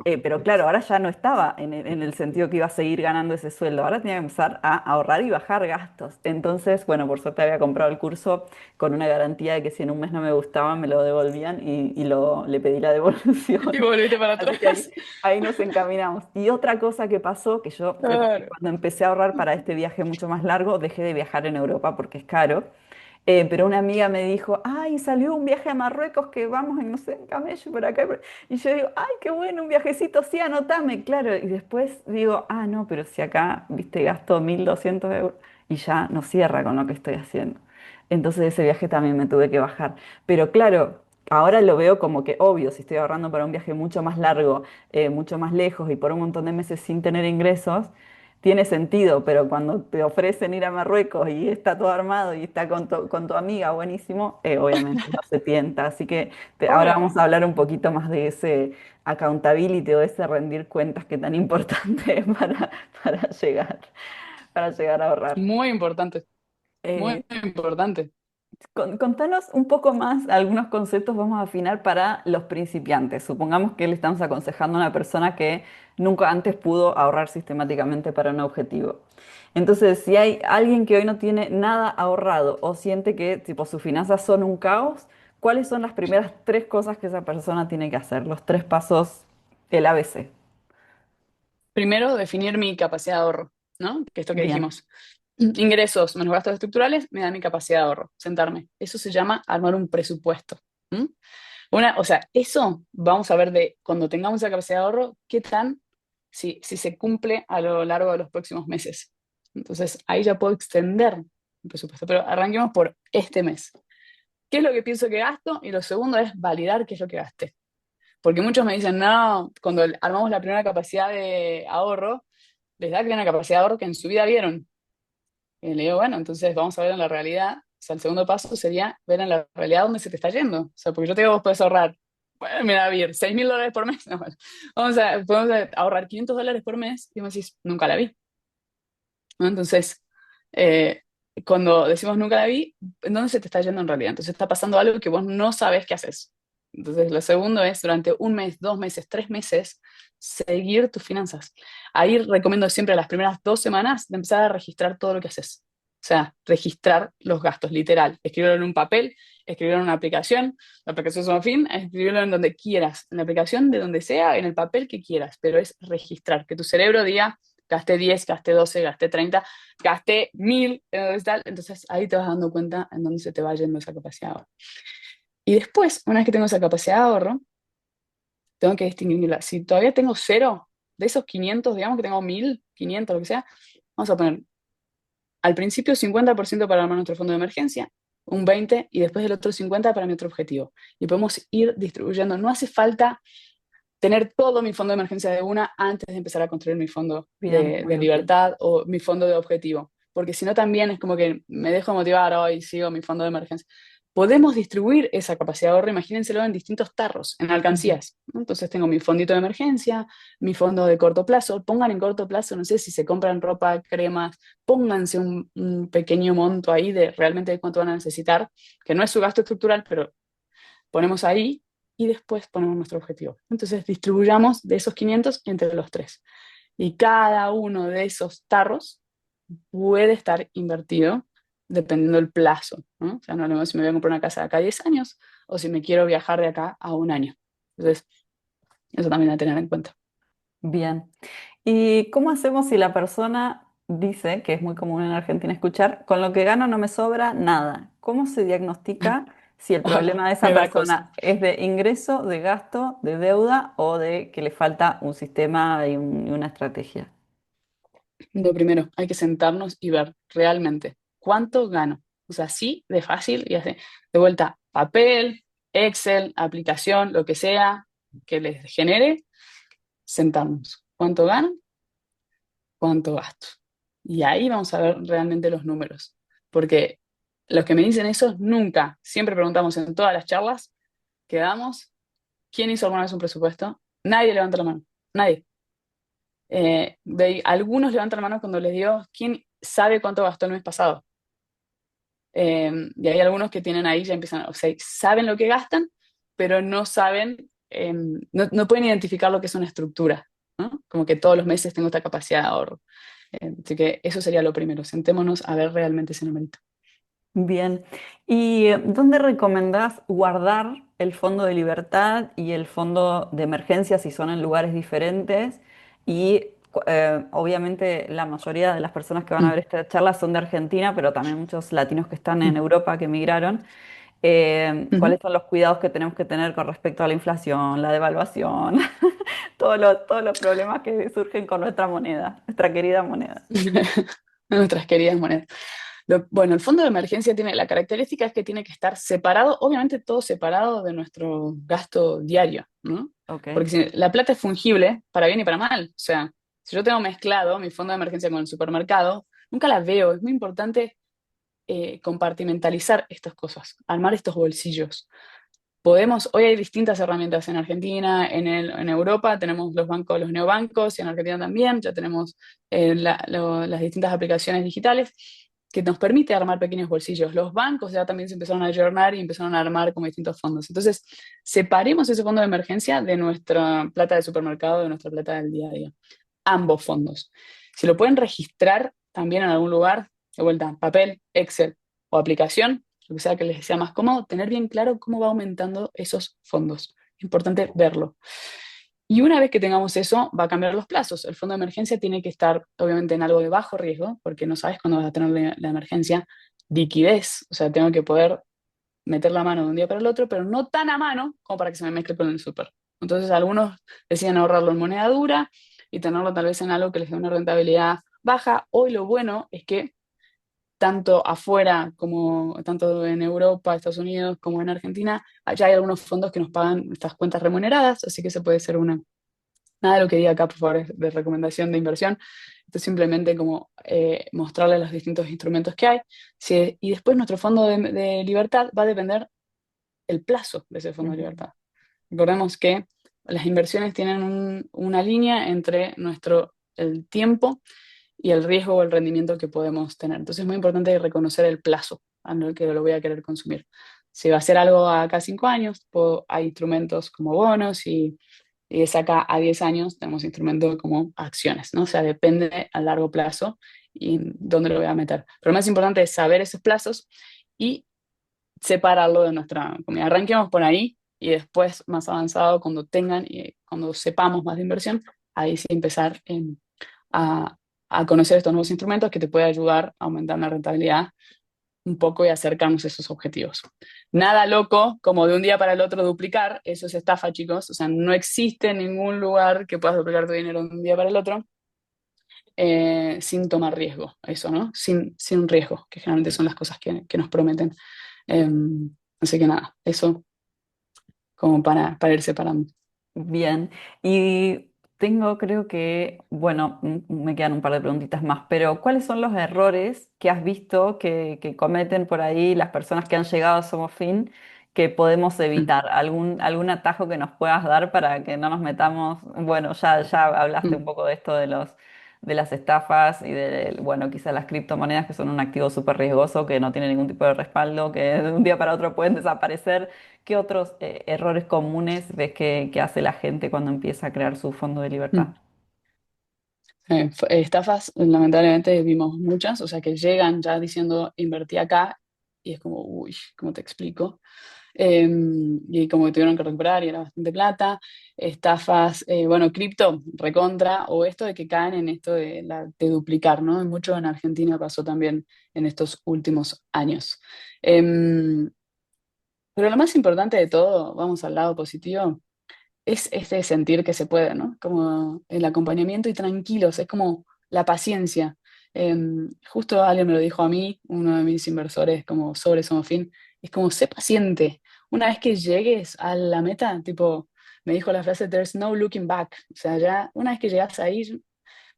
Pero claro, ahora ya no estaba en el sentido que iba a seguir ganando ese sueldo. Ahora tenía que empezar a ahorrar y bajar gastos. Entonces, bueno, por suerte había comprado el curso con una garantía de que si en un mes no me gustaba, me lo devolvían y le pedí la Y devolución. volviste para Así que ahí, atrás. ahí nos encaminamos. Y otra cosa que pasó, que yo Claro. cuando empecé a ahorrar para este viaje mucho más largo, dejé de viajar en Europa porque es caro. Pero una amiga me dijo, ay, salió un viaje a Marruecos que vamos en, no sé, en camello por acá. Y yo digo, ay, qué bueno, un viajecito, sí, anotame, claro. Y después digo, ah, no, pero si acá, viste, gasto 1.200 euros y ya no cierra con lo que estoy haciendo. Entonces ese viaje también me tuve que bajar. Pero claro, ahora lo veo como que obvio, si estoy ahorrando para un viaje mucho más largo, mucho más lejos y por un montón de meses sin tener ingresos tiene sentido, pero cuando te ofrecen ir a Marruecos y está todo armado y está con tu amiga, buenísimo, obviamente no se tienta. Así que ahora Obvio. vamos a hablar un poquito más de ese accountability o de ese rendir cuentas que tan importante es para llegar, para llegar a ahorrar. Muy importante. Muy Eh, importante. Contanos un poco más algunos conceptos, vamos a afinar para los principiantes. Supongamos que le estamos aconsejando a una persona que nunca antes pudo ahorrar sistemáticamente para un objetivo. Entonces, si hay alguien que hoy no tiene nada ahorrado o siente que tipo, sus finanzas son un caos, ¿cuáles son las primeras tres cosas que esa persona tiene que hacer? Los tres pasos, el ABC. Primero, definir mi capacidad de ahorro, ¿no? Que esto que Bien, dijimos. Ingresos menos gastos estructurales me da mi capacidad de ahorro. Sentarme. Eso se llama armar un presupuesto. ¿M? O sea, eso vamos a ver de cuando tengamos esa capacidad de ahorro, qué tan, si se cumple a lo largo de los próximos meses. Entonces, ahí ya puedo extender el presupuesto. Pero arranquemos por este mes. ¿Qué es lo que pienso que gasto? Y lo segundo es validar qué es lo que gasté. Porque muchos me dicen, no, cuando armamos la primera capacidad de ahorro, les da que hay una capacidad de ahorro que en su vida vieron. Y le digo, bueno, entonces vamos a ver en la realidad. O sea, el segundo paso sería ver en la realidad dónde se te está yendo. O sea, porque yo te digo, vos podés ahorrar, bueno, mira, bien, $6.000 por mes. No, bueno, podemos ahorrar $500 por mes y vos decís, nunca la vi. ¿No? Entonces, eh, cuando decimos nunca la vi, ¿en dónde se te está yendo en realidad? Entonces está pasando algo que vos no sabés qué haces. Entonces, lo segundo es durante un mes, 2 meses, 3 meses, seguir tus finanzas. Ahí recomiendo siempre las primeras 2 semanas de empezar a registrar todo lo que haces. O sea, registrar los gastos, literal. Escribirlo en un papel, escribirlo en una aplicación, la aplicación es un fin, escribirlo en donde quieras, en la aplicación de donde sea, en el papel que quieras, pero es registrar, que tu cerebro diga, gasté 10, gasté 12, gasté 30, gasté 1.000, tal. Entonces ahí te vas dando cuenta en dónde se te va yendo esa capacidad de ahorro. Y después, una vez que tengo esa capacidad de ahorro, tengo que distinguirla. Si todavía tengo cero, de esos 500, digamos que tengo 1.500, lo que sea, vamos a poner al principio 50% para armar nuestro fondo de emergencia, un 20% y después el otro 50% para mi otro objetivo. Y podemos ir distribuyendo. No hace falta tener todo mi fondo de emergencia de una antes de empezar a construir mi fondo bien, de muy útil. libertad o mi fondo de objetivo. Porque si no, también es como que me dejo motivar hoy, sigo mi fondo de emergencia. Podemos distribuir esa capacidad de ahorro, imagínenselo en distintos tarros, en Ujú. alcancías. Entonces tengo mi fondito de emergencia, mi fondo de corto plazo. Pongan en corto plazo, no sé si se compran ropa, cremas, pónganse un pequeño monto ahí de realmente cuánto van a necesitar, que no es su gasto estructural, pero ponemos ahí y después ponemos nuestro objetivo. Entonces distribuyamos de esos 500 entre los tres. Y cada uno de esos tarros puede estar invertido dependiendo del plazo, ¿no? O sea, no hablemos si me voy a comprar una casa de acá a 10 años o si me quiero viajar de acá a un año. Entonces, eso también a tener en cuenta. Bien. ¿Y cómo hacemos si la persona dice, que es muy común en Argentina escuchar, con lo que gano no me sobra nada? ¿Cómo se diagnostica si el problema de esa Me da cosa. persona es de ingreso, de gasto, de deuda o de que le falta un sistema y una estrategia. Lo primero, hay que sentarnos y ver realmente cuánto gano. O sea, así de fácil y así. De vuelta, papel, Excel, aplicación, lo que sea que les genere, sentarnos. ¿Cuánto gano? ¿Cuánto gasto? Y ahí vamos a ver realmente los números. Porque los que me dicen eso nunca, siempre preguntamos en todas las charlas que damos, ¿quién hizo alguna vez un presupuesto? Nadie levanta la mano. Nadie. Algunos levantan la mano cuando les digo, ¿quién sabe cuánto gastó el mes pasado? Y hay algunos que tienen ahí, ya empiezan, o sea, saben lo que gastan, pero no saben, no pueden identificar lo que es una estructura, ¿no? Como que todos los meses tengo esta capacidad de ahorro. Así que eso sería lo primero, sentémonos a ver realmente ese numerito. Bien. ¿Y dónde recomendás guardar el fondo de libertad y el fondo de emergencia si son en lugares diferentes? Y obviamente la mayoría de las personas que van a Mm, ver esta charla son de Argentina, pero también muchos latinos que están en mm, Europa que emigraron. ujú. ¿Cuáles son los cuidados que tenemos que tener con respecto a la inflación, la devaluación, todos los problemas que surgen con nuestra moneda, nuestra querida moneda? Nuestras queridas monedas. Bueno, el fondo de emergencia tiene la característica es que tiene que estar separado, obviamente todo separado de nuestro gasto diario, ¿no? Ok. Porque si la plata es fungible para bien y para mal. O sea, si yo tengo mezclado mi fondo de emergencia con el supermercado, nunca la veo. Es muy importante compartimentalizar estas cosas, armar estos bolsillos. Hoy hay distintas herramientas en Argentina, en Europa tenemos los bancos, los neobancos, y en Argentina también, ya tenemos las distintas aplicaciones digitales que nos permite armar pequeños bolsillos. Los bancos ya también se empezaron a ayornar y empezaron a armar como distintos fondos. Entonces, separemos ese fondo de emergencia de nuestra plata de supermercado, de nuestra plata del día a día. Ambos fondos. Si lo pueden registrar también en algún lugar, de vuelta, papel, Excel o aplicación, lo que sea que les sea más cómodo, tener bien claro cómo va aumentando esos fondos. Es importante verlo. Y una vez que tengamos eso, va a cambiar los plazos. El fondo de emergencia tiene que estar, obviamente, en algo de bajo riesgo, porque no sabes cuándo vas a tener la emergencia. Liquidez, o sea, tengo que poder meter la mano de un día para el otro, pero no tan a mano como para que se me mezcle con el súper. Entonces, algunos deciden ahorrarlo en moneda dura y tenerlo tal vez en algo que les dé una rentabilidad baja. Hoy lo bueno es que tanto afuera como tanto en Europa, Estados Unidos, como en Argentina, allá hay algunos fondos que nos pagan estas cuentas remuneradas, así que se puede ser una. Nada de lo que diga acá, por favor, es de recomendación de inversión. Esto es simplemente como mostrarles los distintos instrumentos que hay. Y después nuestro fondo de libertad va a depender el plazo de ese fondo de Ujú. libertad. Recordemos que las inversiones tienen una línea entre el tiempo y el riesgo o el rendimiento que podemos tener. Entonces es muy importante reconocer el plazo a lo que lo voy a querer consumir. Si va a ser algo a cada 5 años, hay instrumentos como bonos y de acá a 10 años tenemos instrumentos como acciones, ¿no? O sea, depende a largo plazo y dónde lo voy a meter. Pero lo más importante es saber esos plazos y separarlo de nuestra comida. Arranquemos por ahí y después, más avanzado, cuando tengan y cuando sepamos más de inversión, ahí sí empezar a, a conocer estos nuevos instrumentos que te puede ayudar a aumentar la rentabilidad un poco y acercarnos a esos objetivos. Nada loco, como de un día para el otro duplicar, eso es estafa, chicos. O sea, no existe ningún lugar que puedas duplicar tu dinero de un día para el otro sin tomar riesgo, eso, ¿no? Sin un riesgo, que generalmente son las cosas que nos prometen. Eh, Así que nada, eso como para ir separando. Bien, y tengo, creo que, bueno, me quedan un par de preguntitas más, pero ¿cuáles son los errores que has visto que cometen por ahí las personas que han llegado a Somos Fin que podemos Mm, evitar? ¿Algún atajo que nos puedas dar para que no nos metamos? Bueno, ya hablaste un mm, poco de esto de las estafas y de, bueno, quizás las criptomonedas que son un activo súper riesgoso que no tiene ningún tipo de respaldo, que de un día para otro pueden desaparecer. ¿Qué otros errores comunes ves que hace la gente cuando empieza a crear su fondo de libertad? mm. Estafas, lamentablemente vimos muchas, o sea que llegan ya diciendo invertí acá y es como, uy, ¿cómo te explico? Y como que tuvieron que recuperar y era bastante plata. Estafas, bueno, cripto, recontra, o esto de que caen en esto de duplicar, ¿no? Y mucho en Argentina pasó también en estos últimos años. Em, Pero lo más importante de todo, vamos al lado positivo, es este sentir que se puede, ¿no? Como el acompañamiento y tranquilos, es como la paciencia. Justo alguien me lo dijo a mí, uno de mis inversores, como sobre Somofin, es como, sé paciente. Una vez que llegues a la meta, tipo, me dijo la frase, there's no looking back. O sea, ya una vez que llegas ahí,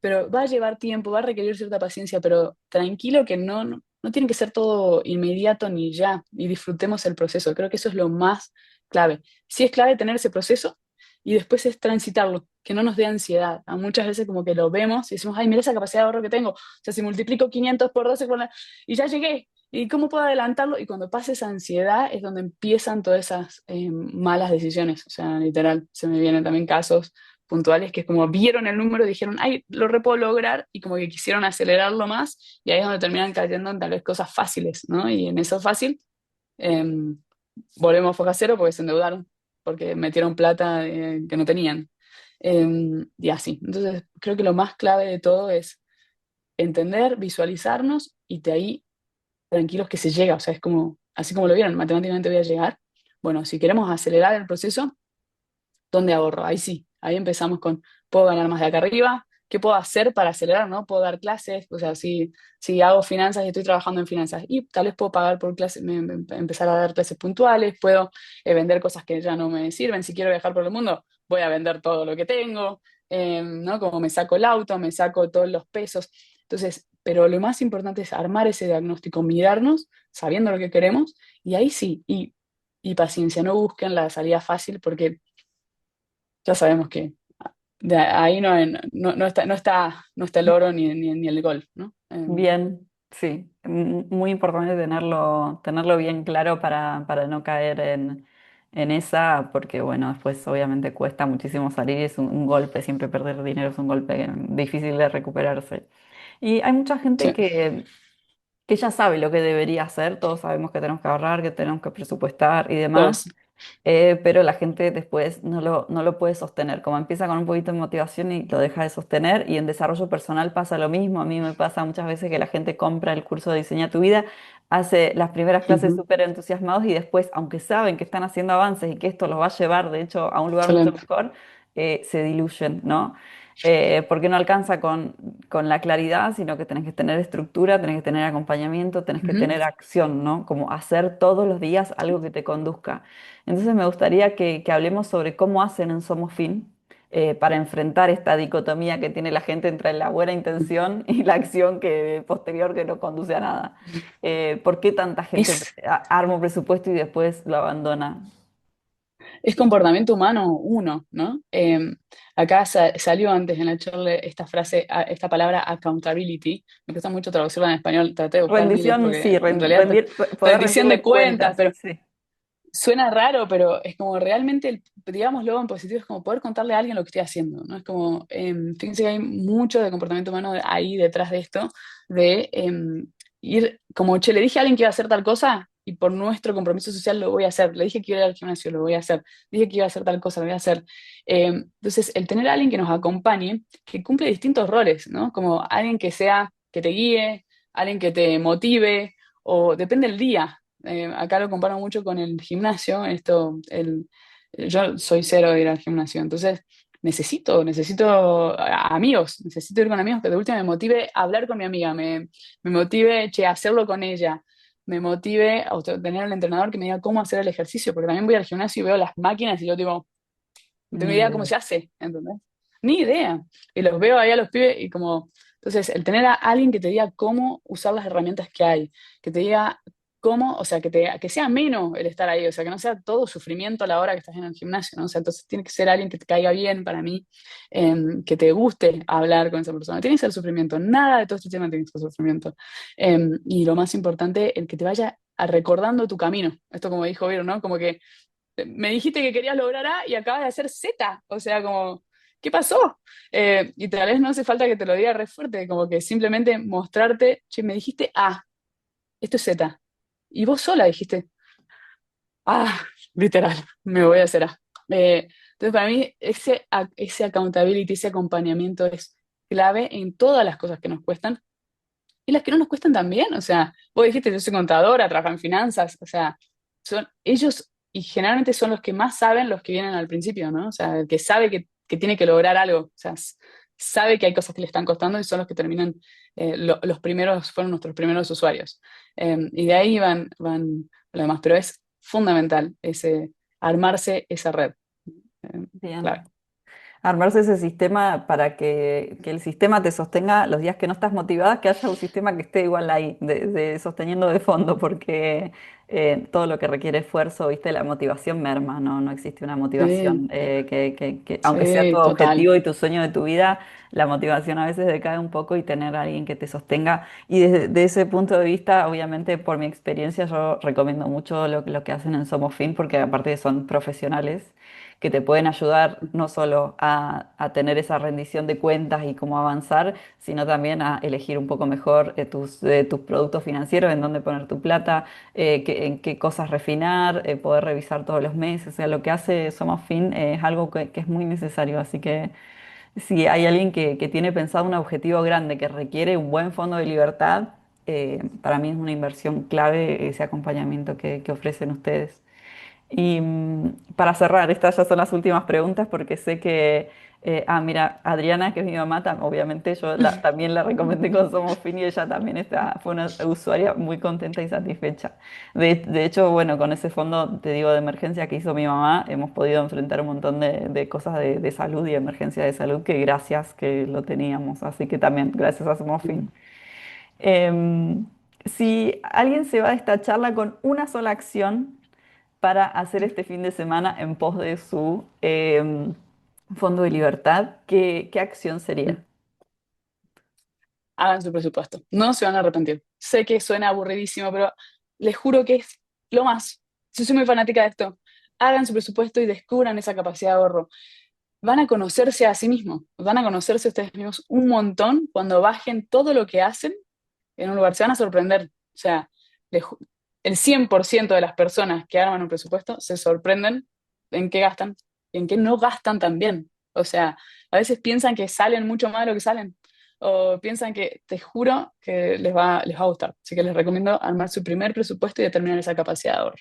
pero va a llevar tiempo, va a requerir cierta paciencia, pero tranquilo que no tiene que ser todo inmediato ni ya, y disfrutemos el proceso. Creo que eso es lo más clave. Sí es clave tener ese proceso y después es transitarlo, que no nos dé ansiedad. A muchas veces como que lo vemos y decimos, ay, mira esa capacidad de ahorro que tengo. O sea, si multiplico 500 por 12 y ya llegué. ¿Y cómo puedo adelantarlo? Y cuando pasa esa ansiedad es donde empiezan todas esas malas decisiones. O sea, literal, se me vienen también casos puntuales que es como vieron el número y dijeron, ay, lo re puedo lograr, y como que quisieron acelerarlo más, y ahí es donde terminan cayendo en tal vez cosas fáciles, ¿no? Y en eso fácil, eh, volvemos a foca cero porque se endeudaron, porque metieron plata que no tenían. Y así. Entonces, creo que lo más clave de todo es entender, visualizarnos y de ahí tranquilos que se llega. O sea, es como, así como lo vieron, matemáticamente voy a llegar. Bueno, si queremos acelerar el proceso, ¿dónde ahorro? Ahí sí, ahí empezamos con, ¿puedo ganar más de acá arriba? ¿Qué puedo hacer para acelerar, no? ¿Puedo dar clases? O sea, si hago finanzas y estoy trabajando en finanzas, y tal vez puedo pagar por clases, empezar a dar clases puntuales, puedo vender cosas que ya no me sirven. Si quiero viajar por el mundo, voy a vender todo lo que tengo, ¿no? Como me saco el auto, me saco todos los pesos. Entonces, pero lo más importante es armar ese diagnóstico, mirarnos, sabiendo lo que queremos, y ahí sí, y paciencia, no busquen la salida fácil porque ya sabemos que de ahí no está el oro ni el gol, ¿no? Bien, sí, muy importante tenerlo bien claro para no caer en esa, porque bueno, después obviamente cuesta muchísimo salir y es un golpe, siempre perder dinero es un golpe difícil de recuperarse. Y hay mucha gente Sí, que ya sabe lo que debería hacer, todos sabemos que tenemos que ahorrar, que tenemos que presupuestar y demás, todos. pero la gente después no lo puede sostener, como empieza con un poquito de motivación y lo deja de sostener, y en desarrollo personal pasa lo mismo. A mí me pasa muchas veces que la gente compra el curso de Diseña tu vida, hace las primeras clases Ujú. súper entusiasmados y después, aunque saben que están haciendo avances y que esto los va a llevar, de hecho, a un lugar mucho Excelente. mejor, se diluyen, ¿no? Porque no alcanza con la claridad, sino que tenés que tener estructura, tenés que tener acompañamiento, tenés que Ujú. tener acción, ¿no? Como hacer todos los días algo que te conduzca. Entonces me gustaría que hablemos sobre cómo hacen en Somos Fin para enfrentar esta dicotomía que tiene la gente entre la buena intención y la acción posterior que no conduce a nada. ¿Por qué tanta gente Es, arma un presupuesto y después lo abandona? es comportamiento humano uno, ¿no? Acá salió antes en la charla esta frase, esta palabra accountability. Me cuesta mucho traducirla en español, traté de buscar miles Rendición, porque sí, en realidad poder rendición de rendirle cuentas, cuentas, pero sí. suena raro, pero es como realmente, digámoslo en positivo, es como poder contarle a alguien lo que estoy haciendo, ¿no? Es como, fíjense que hay mucho de comportamiento humano ahí detrás de esto, de ir como, che, le dije a alguien que iba a hacer tal cosa y por nuestro compromiso social lo voy a hacer. Le dije que iba a ir al gimnasio, lo voy a hacer. Dije que iba a hacer tal cosa, lo voy a hacer. Entonces, el tener a alguien que nos acompañe, que cumple distintos roles, ¿no? Como alguien que sea, que te guíe, alguien que te motive, o depende del día. Acá lo comparo mucho con el gimnasio. Yo soy cero de ir al gimnasio, entonces necesito amigos, necesito ir con amigos que de última me motive a hablar con mi amiga, me motive, che, a hacerlo con ella, me motive a tener al entrenador que me diga cómo hacer el ejercicio, porque también voy al gimnasio y veo las máquinas y yo digo, no tengo Ni idea cómo idea. se hace, ¿entendés? Ni idea. Y los veo ahí a los pibes y como, entonces, el tener a alguien que te diga cómo usar las herramientas que hay, que te diga cómo, o sea, que sea ameno el estar ahí, o sea, que no sea todo sufrimiento a la hora que estás en el gimnasio, ¿no? O sea, entonces tiene que ser alguien que te caiga bien para mí, que te guste hablar con esa persona. Tiene que ser sufrimiento, nada de todo este tema tiene que ser sufrimiento. Y lo más importante, el que te vaya recordando tu camino. Esto como dijo Vero, ¿no? Como que me dijiste que querías lograr A y acabas de hacer Z. O sea, como, ¿qué pasó? Y tal vez no hace falta que te lo diga re fuerte, como que simplemente mostrarte, che, me dijiste A, esto es Z. Y vos sola dijiste, literal, me voy a hacer A. Entonces, para mí, ese accountability, ese acompañamiento es clave en todas las cosas que nos cuestan y las que no nos cuestan también. O sea, vos dijiste, yo soy contadora, trabajo en finanzas, o sea, son ellos y generalmente son los que más saben los que vienen al principio, ¿no? O sea, el que sabe que tiene que lograr algo, o sea, sabe que hay cosas que le están costando y son los que terminan, los primeros, fueron nuestros primeros usuarios. Y de ahí van lo demás, pero es fundamental ese, armarse esa red. Claro. Bien. Armarse ese sistema para que el sistema te sostenga los días que no estás motivada, que haya un sistema que esté igual ahí, sosteniendo de fondo, porque todo lo que requiere esfuerzo, viste, la motivación merma, ¿no? No existe una motivación Sí, aunque sea tu sí, total. objetivo y tu sueño de tu vida, la motivación a veces decae un poco y tener a alguien que te sostenga. Y desde de ese punto de vista, obviamente, por mi experiencia, yo recomiendo mucho lo que hacen en Somofin, porque aparte son profesionales que te pueden ayudar no solo a tener esa rendición de cuentas y cómo avanzar, sino también a elegir un poco mejor tus productos financieros, en dónde poner tu plata, en qué cosas refinar, poder revisar todos los meses. O sea, lo que hace Somofin es algo que es muy necesario. Así que si hay alguien que tiene pensado un objetivo grande que requiere un buen fondo de libertad, para mí es una inversión clave ese acompañamiento que ofrecen ustedes. Y para cerrar, estas ya son las últimas preguntas porque sé que, mira, Adriana, que es mi mamá, obviamente yo también la recomendé con Somos Fin y ella también fue una usuaria muy contenta y satisfecha. De hecho, bueno, con ese fondo, te digo, de emergencia que hizo mi mamá, hemos podido enfrentar un montón de cosas de salud y emergencia de salud que gracias que lo teníamos. Así que también, gracias a Somos Fin. Em, si alguien se va de esta charla con una sola acción, para hacer este fin de semana en pos de su fondo de libertad, ¿qué acción sería? Hagan su presupuesto. No se van a arrepentir. Sé que suena aburridísimo, pero les juro que es lo más. Yo soy muy fanática de esto. Hagan su presupuesto y descubran esa capacidad de ahorro. Van a conocerse a sí mismos, van a conocerse a ustedes mismos un montón cuando bajen todo lo que hacen en un lugar. Se van a sorprender. O sea, el 100% de las personas que arman un presupuesto se sorprenden en qué gastan y en qué no gastan tan bien. O sea, a veces piensan que salen mucho más de lo que salen. O piensan que, te juro, que les va a gustar. Así que les recomiendo armar su primer presupuesto y determinar esa capacidad de ahorro.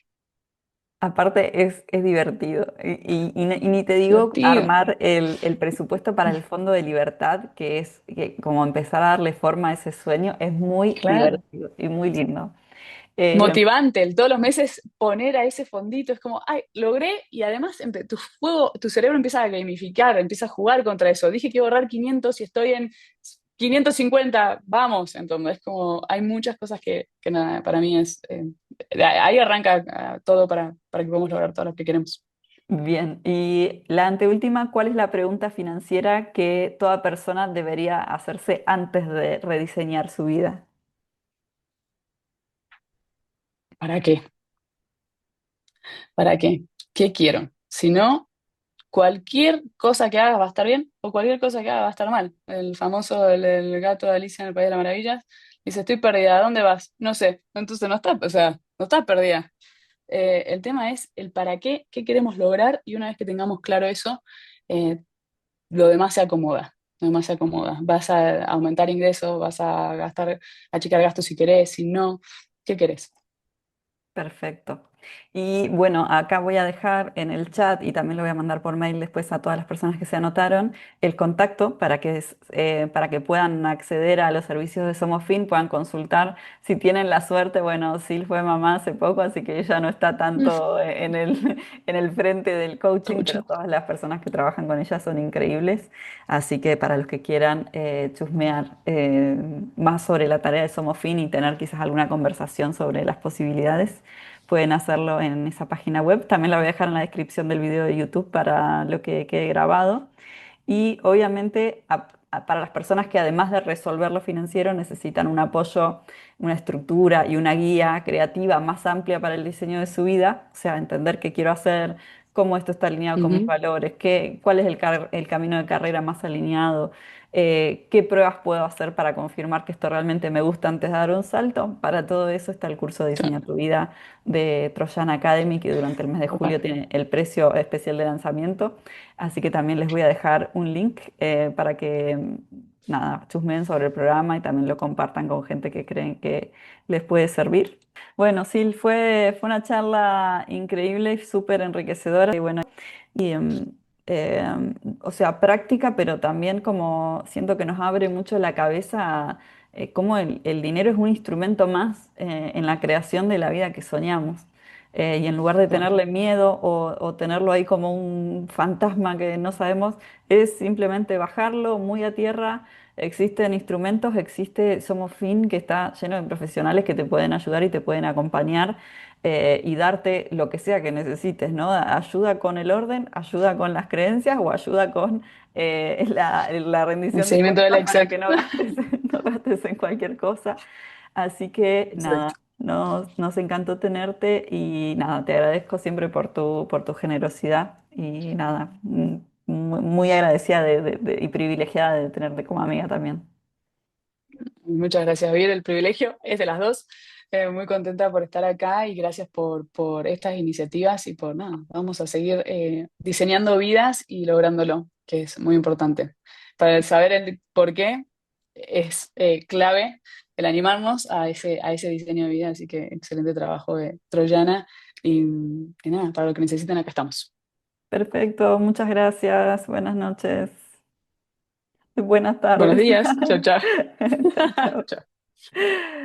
Aparte es divertido. Y ni te digo Divertido. armar el presupuesto para el Fondo de Libertad, que es como empezar a darle forma a ese sueño, es muy Claro. divertido y muy lindo. Bueno, Motivante el todos los meses poner a ese fondito, es como, ay, logré y además tu cerebro empieza a gamificar, empieza a jugar contra eso. Dije que iba a ahorrar 500 y estoy en 550, vamos, entonces es como, hay muchas cosas que nada, para mí es, ahí arranca todo para que podamos lograr todo lo que queremos. bien. Y la anteúltima, ¿cuál es la pregunta financiera que toda persona debería hacerse antes de rediseñar su vida? ¿Para qué? ¿Para qué? ¿Qué quiero? Si no, cualquier cosa que hagas va a estar bien o cualquier cosa que hagas va a estar mal. El famoso, el gato de Alicia en el País de las Maravillas, dice, estoy perdida, ¿a dónde vas? No sé, entonces no estás, o sea, no estás perdida. El tema es el para qué queremos lograr y una vez que tengamos claro eso, eh, lo demás se acomoda. Lo demás se acomoda. Vas a aumentar ingresos, vas a gastar, achicar gastos si querés, si no, ¿qué querés? Perfecto. Y bueno, acá voy a dejar en el chat y también lo voy a mandar por mail después a todas las personas que se anotaron el contacto para que puedan acceder a los servicios de Somofin, puedan consultar. Si tienen la suerte, bueno, Sil fue mamá hace poco, así que ella no está tanto en el frente del coaching, pero Mucho. todas las personas que trabajan con ella son increíbles. Así que para los que quieran chusmear más sobre la tarea de Somofin y tener quizás alguna conversación sobre las posibilidades, pueden hacerlo en esa página web. También la voy a dejar en la descripción del video de YouTube para lo que quede grabado. Y obviamente para las personas que además de resolver lo financiero necesitan un apoyo, una estructura y una guía creativa más amplia para el diseño de su vida, o sea, entender qué quiero hacer, cómo esto está alineado con mis Ujú. valores, cuál es el camino de carrera más alineado, qué pruebas puedo hacer para confirmar que esto realmente me gusta antes de dar un salto. Para todo eso está el curso de Sí, Diseña tu Vida de Trojan Academy, que durante el mes de total. julio tiene el precio especial de lanzamiento. Así que también les voy a dejar un link nada, chusmeen sobre el programa y también lo compartan con gente que creen que les puede servir. Bueno, sí, fue una charla increíble y súper enriquecedora y bueno, y, o sea, práctica, pero también como siento que nos abre mucho la cabeza a, cómo el dinero es un instrumento más en la creación de la vida que soñamos. Y en lugar de Claro. tenerle miedo o tenerlo ahí como un fantasma que no sabemos, es simplemente bajarlo muy a tierra. Existen instrumentos, existe Somos Fin, que está lleno de profesionales que te pueden ayudar y te pueden acompañar y darte lo que sea que necesites, ¿no? Ayuda con el orden, ayuda con las creencias o ayuda con la El rendición de seguimiento del cuentas para Excel. que no gastes, no gastes en cualquier cosa. Así que nada, Exacto. nos encantó tenerte y nada, te agradezco siempre por tu generosidad y nada, muy agradecida y privilegiada de tenerte como amiga también. Muchas gracias, Vir. El privilegio es de las dos. Muy contenta por estar acá y gracias por estas iniciativas y por nada. Vamos a seguir diseñando vidas y lográndolo, que es muy importante. Para saber el por qué es clave el animarnos a ese diseño de vida. Así que excelente trabajo de Troyana y nada, para lo que necesiten, acá estamos. Perfecto, muchas gracias, buenas noches, buenas Buenos tardes. días. Chao, chao. Chao, chao. Chao.